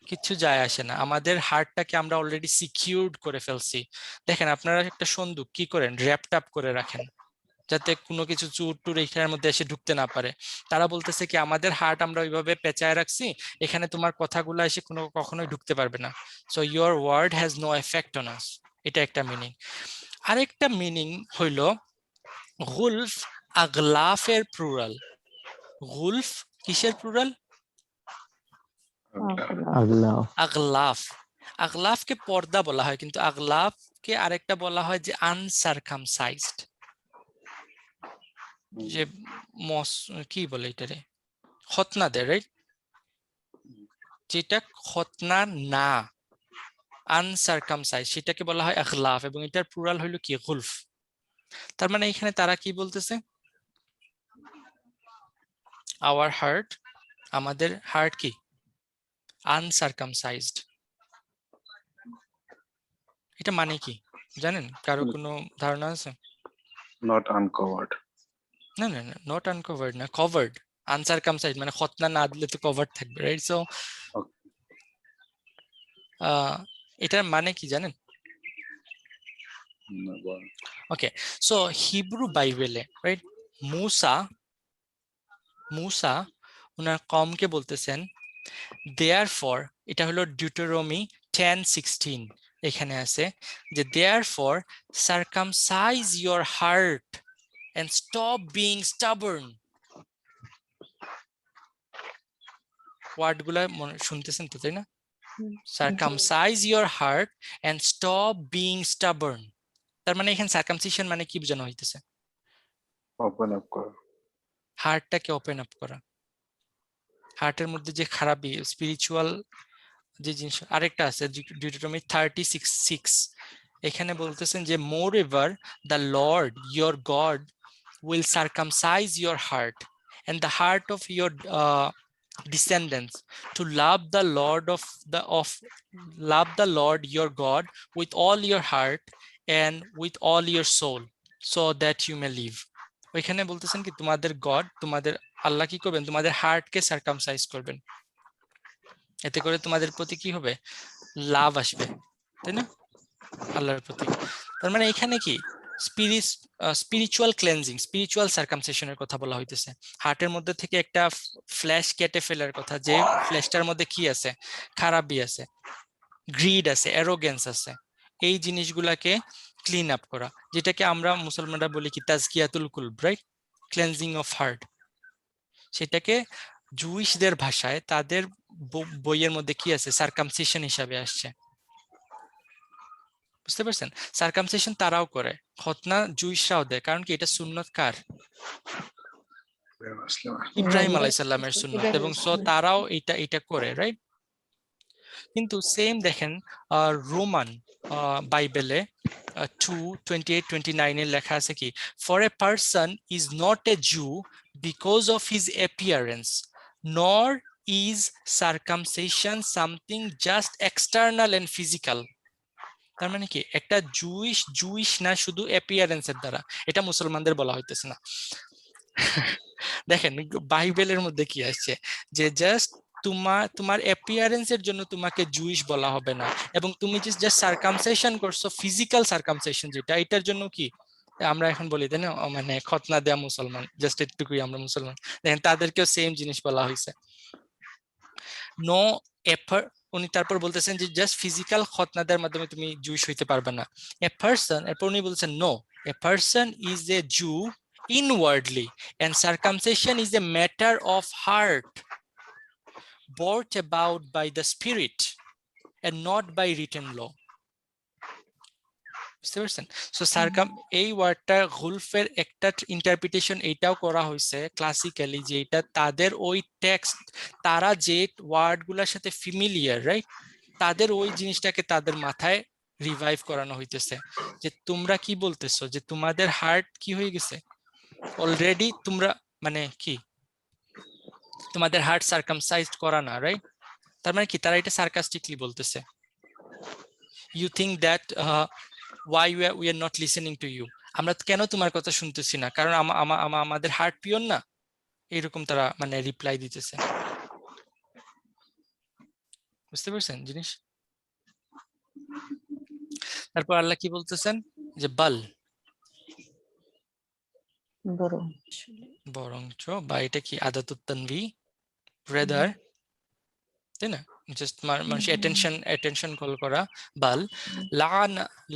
কিছু যায় আসে না, আমাদের হার্টটাকে আমরা অলরেডি সিকিউরড করে ফেলছি। দেখেন, আপনারা একটা সন্দুক কি করেন, র্যাপড আপ করে রাখেন যাতে কোনো কিছু চুর টুর এখানের মধ্যে এসে ঢুকতে না পারে। তারা বলতেছে কি, আমাদের হার্ট আমরা ওইভাবে পেঁচায় রাখছি, এখানে তোমার কথাগুলো এসে কখনোই ঢুকতে পারবে না। So your word has no effect on us, এটা একটা মিনিং। আরেকটা মিনিং হইল গুলফ আগলাফের প্লুরাল। গুলফ কিসের প্লুরাল? আল্লাহ, আগলাফ। আগলাফকে পর্দা বলা হয়, কিন্তু আগলাফকে আরেকটা বলা হয় যে আনসারকামসাইজড, যে কি বলে এটারে, খতনা দেয়, রাইট? যেটা খতনা না, আনসারকামসাইজ, সেটাকে বলা হয় আগলাফ, এবং এটার প্লুরাল হইলো কি, গুলফ। তার মানে এখানে তারা কি বলতেছে, আওয়ার হার্ট, আমাদের হার্ট কি আনসারকামসাইজড। এটা মানে কি জানেন? কারো কোনো ধারণা আছে? Not uncovered. না না না, নট আনকভার্ড না, কভার্ড। আনসারকামসাইজড মানে খতনা না দিলে তো কভার্ড থাকবে, রাইট? সো এটার মানে কি জানেন? ওকে, সো হিব্রু বাইবেলে, রাইট, মুসা ওনার কওমকে বলতেছেন দেয়ারফর, এটা হলো ডিউটেরোমি 10:16, এখানে আছে যে therefore circumcise your heart and stop being stubborn. ওয়ার্ডগুলা শুনতেছেন তো, তাই না? Circumcise your heart and stop being stubborn. তার মানে এখানে সার্কামসিশন মানে কি বোঝানো হইতেছে? ওপেন আপ করা, হার্টটাকে ওপেন আপ করা। হার্টের মধ্যে যে খারাপ স্পিরিচুয়াল যে জিনিস, আরেকটা আছে ডিউটেরোমি 36:6, এখানে বলতেছেন যে moreover the Lord your God will circumcise your heart and the heart of your descendants to love the Lord your God with all your heart and with all your soul, so that you may live. ওইখানে বলতেছেন কি তোমাদের god, তোমাদের আল্লাহ কি করবেন, তোমাদের হার্টকে সার্কামসাইজ করবেন, এতে করে তোমাদের প্রতি কি হবে, লাভ আসবে, তাই না, আল্লাহর প্রতি। তার মানে এখানে কি স্পিরিচুয়াল ক্লেনজিং, স্পিরিচুয়াল সার্কামসিশনের কথা বলা হইতেছে। হার্টের মধ্যে থেকে একটা ফ্ল্যাশ কেটে ফেলার কথা, যে ফ্ল্যাশটার মধ্যে কি আছে, খারাপই আছে, গ্রিড আছে, অ্যারোগেন্স আছে, এই জিনিসগুলাকে ক্লিন আপ করা, যেটাকে আমরা মুসলমানরা বলি কি তাজকিয়াতুল কুলব, রাইট, ক্লেনজিং অফ হার্ট। সেটাকে জুইশদের ভাষায় তাদের বইয়ের মধ্যে কি আছে, সার্কামসিশন হিসাবে আসছে। বুঝতে পারছেন, সার্কামসিশন তারাও করে, খতনা জুইশরাও দেয়, কারণ কি এটা সুন্নত কার, ইব্রাহিম আলাইহিস সালামের সুন্নত, এবং সো তারাও এটা করে, রাইট। কিন্তু সেম দেখেন রোমান বাইবেলে 2:28-29 এ লেখা আছে কি, for a person is not a Jew because of his appearance, nor is circumcision something just external and physical. তার মানে কি, একটা জুইশ না শুধু অ্যাপিয়ারেন্সের দ্বারা, এটা মুসলমানদের বলা হইতেছে না। দেখেন বাইবেলের মধ্যে কি আসছে, যে জাস্ট তোমার অ্যাপিয়ারেন্সের জন্য তোমাকে জুইশ বলা হবে না, এবং তুমি জাস্ট সার্কামসাইশন করছো, ফিজিক্যাল সার্কামসাইশন যেটা, এটার জন্য কি আমরা এখন বলি তাই না, মানে খতনা দেয়া মুসলমান, জাস্ট এটুকুই আমরা মুসলমান। দেখেন তাদেরকেও সেম জিনিস বলা হয়েছে, নো এফার্ট। উনি তারপর বলতেছেন যে জাস্ট ফিজিক্যাল খতনা দেওয়ার মাধ্যমে তুমি জুইশ হইতে পারবে না। এ পারসন, এরপর উনি বলছেন no, a person is a Jew inwardly and circumcision is a matter of heart brought about by the spirit and not by written law. বুঝতে পারছেন? সো এই ওয়ার্ডটা গুলফের একটা ইন্টারপ্রিটেশন এটাও করা হয়েছে ক্লাসিক্যালি, যে এটা তাদের ওই টেক্সট, তারা যে ওয়ার্ডগুলোর সাথে ফ্যামিলিয়ার, রাইট, তাদের ওই জিনিসটাকে তাদের মাথায় রিভাইভ করানো হইতেছে, যে তোমরা কি বলতেছো, যে তোমাদের হার্ট কি হয়ে গেছে অলরেডি, তোমরা মানে কি তোমাদের হার্ট সার্কামসাইজড করা না, রাইট। তার মানে কি তারা এটা সার্কাস্টিকলি বলতেছে, you think that why we are not listening to you, আমরা কেন তোমার কথা শুনতেছি না, কারণ আমাদের হার্ট পিওর না, এরকম তারা মানে রিপ্লাই দিতেছে। বুঝতে পারছেন জিনিস? তারপর আল্লাহ কি বলতেছেন, যে বাল, বরঞ্চ, বা এটা কি আদাতুত তানভি, রেদার, তাই না, জাস্ট মানুষ অ্যাটেনশন কল করা, বাল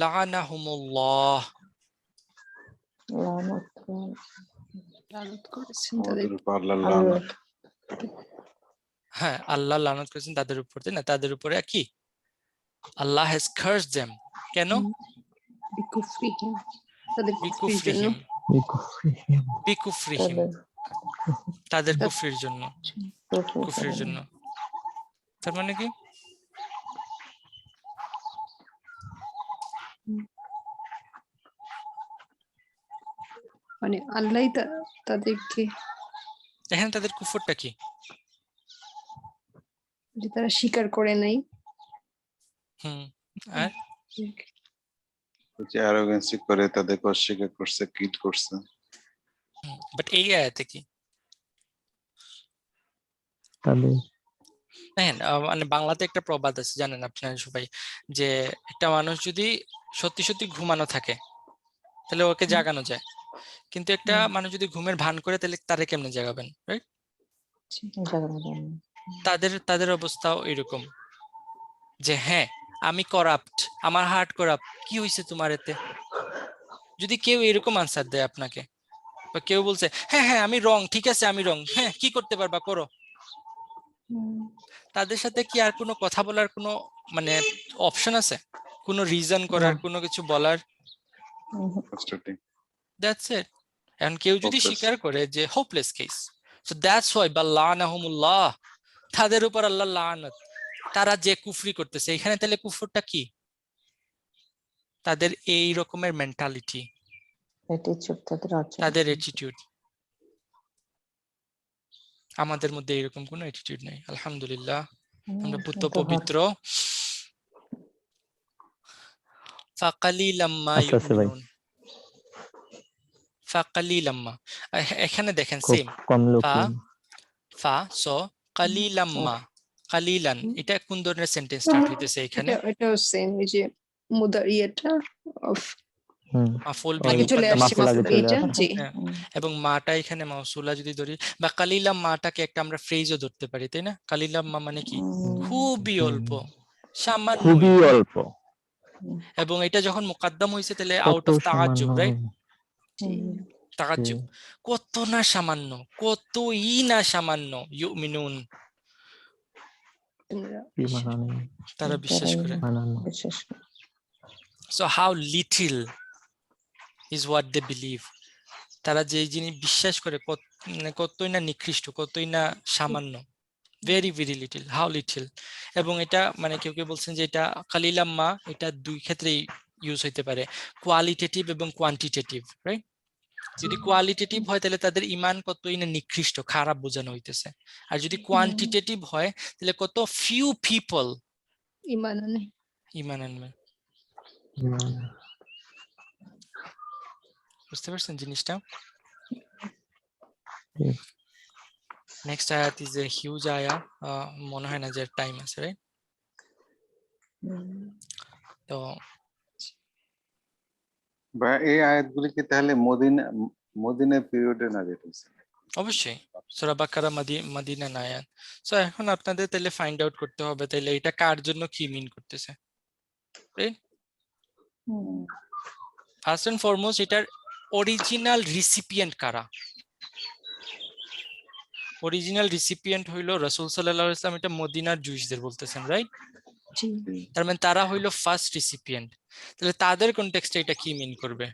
লাআনাহুমুল্লাহ, লানত করেছেন তাদের, হ্যাঁ আল্লাহ লানত করেছেন তাদের উপর, তাই না, তাদের উপরে কি আল্লাহ হ্যাজ কার্সড দেম, কেন, বিকুফরিহিম, তাদের কুফরির জন্য, বিকুফরিহিম, তাদের কুফরির জন্য, কুফরির জন্য। তার মানে কি, মানে আল্লাহই তাদেরকে, দেখেন তাদের কুফরটা কি, যে তারা স্বীকার করে নাই, আর যে অ্যারোগেন্সি করে তাদেরকে অস্বীকার করছে, কিট করছে। বাট এই আয়াতে কি তাদের দেখেন, মানে বাংলাতে একটা প্রবাদ আছে জানেন আপনারা সবাই, যে একটা মানুষ যদি সত্যি সত্যি ঘুমানো থাকে তাহলে ওকে জাগানো যায়, কিন্তু একটা মানুষ যদি ঘুমের ভান করে তাহলে তারে কেমনে জাগাবেন, রাইট? তাদের অবস্থাও এরকম, যে হ্যাঁ আমি করাপ্ট, আমার হার্ট করাপ্ট, কি হয়েছে তোমার এতে? যদি কেউ এরকম আনসার দেয় আপনাকে, বা কেউ বলছে হ্যাঁ হ্যাঁ আমি রং, ঠিক আছে আমি রং, হ্যাঁ কি করতে পারবা করো, তাদের সাথে কি আর কোনো কথা বলার কোনো মানে অপশন আছে, কোনো রিজন করার, কোনো কিছু বলার? That's it. এখন কেউ যদি স্বীকার করে যে hopeless case, so that's why বাল্লানাহুমুল্লাহ, তাদের উপর আল্লাহ লানত, তারা যে কুফরি করতেছে এখানে, তাহলে কুফরটা কি, তাদের এই রকমের মেন্টালিটি, তাদের অ্যাটিটিউড। আমাদের মধ্যে এরকম কোনো অ্যাটিটিউড নেই, আলহামদুলিল্লাহ, আমরা পুত্র পবিত্র। ফাকালিলাম মা ইউমিনুন, ফা কালিলাম মা। এখানে দেখেন খুব সেম, কম লোক ফা ফা সো কালিলাম মা, কালিলান, এটা কোন ধরনের সেন্টেন্স স্টার্ট হইতেছে এখানে? এটাও সেম, এই যে মুদার ইয়েটা অফ মাফুল ওই আগে বিহি চলে মুকদ্দাম আসছে, মাফুল আগে মাফুল চলে বিহিটা, আসে। জি। হ্যাঁ, এবং মাটা এখানে মাউসুলা যদি ধরি, বা কালিলাম মাটাকে একটা আমরা ফ্রেজও ধরতে পারি, তাই না? কালিলাম মা মানে কি? খুবই অল্প, সামান্য, খুবই অল্প, এবং এটা যখন মুকাদ্দাম হয়েছে তাহলে আউট কত অফ সামান্য। তাআজ্জুব, রাইট? জি। তাআজ্জুব, কত না সামান্য, কতই না সামান্য। ইউমিনুন, কি মানানো, তারা বিশ্বাস করে। মানানো। বিশেষ করে। So how little is what they believe, তারা যে জিনিস বিশ্বাস করে মানে কতই না নিকৃষ্ট, কতই না সামান্য, very very little, how little. এবং এটা মানে কেউ কেউ বলছেন যে এটা কালিলাম্মা, এটা দুই ক্ষেত্রেই ইউজ হইতে পারে, কোয়ালিটেটিভ এবং কোয়ান্টিটেটিভ, রাইট? যদি কোয়ালিটেটিভ হয় তাহলে তাদের ইমান কতই না নিকৃষ্ট, খারাপ বোঝানো হইতেছে। আর যদি কোয়ান্টিটেটিভ হয় তাহলে কত ফিউ পিপল ইমান আনে। ইমান আনবে। বুঝতে পারছেন জিনিসটা? নেক্সট আয়াত ইজ এ হিউজ আয়া, মনে হয় না যে টাইম আছে, রাইট? তো বা এই আয়াতগুলি কি তাহলে মদিনা পিরিয়ডে নাজিল হয়েছে? অবশ্যই সূরা বাকারা মদিনা আয়াত। সো এখন আপনাদের তাহলে ফাইন্ড আউট করতে হবে তাহলে এটা কার জন্য কি মিন করতেছে, রাইট? ফার্স্ট এন্ড ফরমোস্ট এটার অরিজিনাল রিসিপিয়েন্ট কারা? অরিজিনাল রিসিপিয়েন্ট হইলো রাসূল সাল্লাল্লাহু আলাইহি ওয়াসাল্লাম, এটা মদিনার জুইশদের বলতেছেন, রাইট? জি। তার মানে তারা হইলো ফার্স্ট রিসিপিয়েন্ট। তাহলে তাদের কনটেক্সটে এটা কি মিন করবে?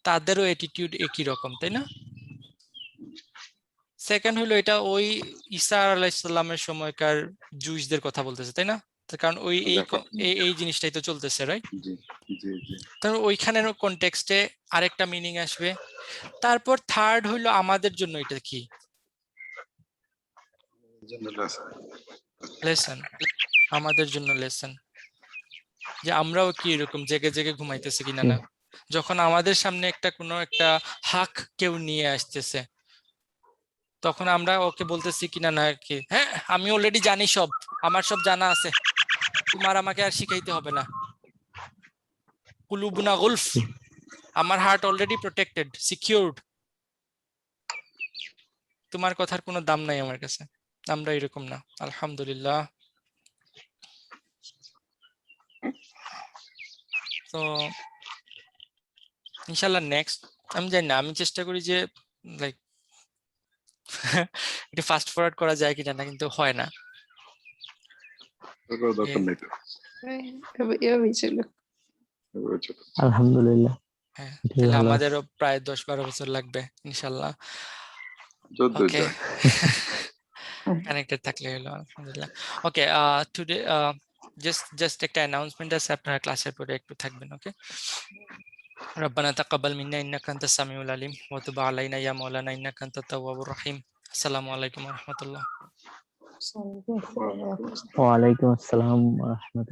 তাদেরও অ্যাটিটিউড একই রকম, তাই না? সেকেন্ড হইলো এটা ওই ঈসা আলাইহিস সালামের সময়কার জুইশদের কথা বলতেছে, তাই না? তার কারণ ওই এই জিনিসটাই তো চলতেছে, রাইট? জি জি জি। তাহলে ওইখানের কনটেক্সটে আরেকটা মিনিং আসবে। তারপর থার্ড হইলো আমাদের জন্য এটা কি? লেসন, আমাদের জন্য লেসন, যে আমরাও কি এরকম জেগে জেগে ঘুমাইতেছি কিনা না, যখন আমাদের সামনে কোনো একটা হক কেউ নিয়ে আসতেছে তখন আমরা ওকে বলতেছি কিনা না কি, হ্যাঁ আমি অলরেডি জানি, সব আমার সব জানা আছে, তোমার আমাকে আর শিখাইতে হবে না। কুলুবুনা গুলফ, আমার হার্ট অলরেডি প্রোটেক্টেড, সিকিউরড, তোমার কথার কোনো দাম নাই আমার কাছে। আমরা এরকম না, আলহামদুলিল্লাহ। তো ইনশাল্লাহ নেক্সট, আমি জানি না, আমি চেষ্টা করি যে লাইক এটা ফাস্ট ফরওয়ার্ড করা যায় কিনা না, কিন্তু হয় না। এভাবেই ছিল। আলহামদুলিল্লাহ। হ্যাঁ, এটাই তাহলে ভালো। আমাদেরও প্রায় 10-12 বছর লাগবে ইনশাল্লাহ। ওকে, কানেক্টেড থাকলে হলো, আলহামদুলিল্লাহ। ওকে, টুডে জাস্ট একটা অ্যানাউন্সমেন্ট আছে, আপনারা ক্লাসের পরে একটু থাকবেন, ওকে? ربنا تقبل منا إنك أنت السميع العليم وتب علينا يا مولانا إنك أنت التواب الرحيم. السلام عليكم ورحمة الله. ওয়ালাইকুম আসসালাম ওয়া রাহমাতুল্লাহ।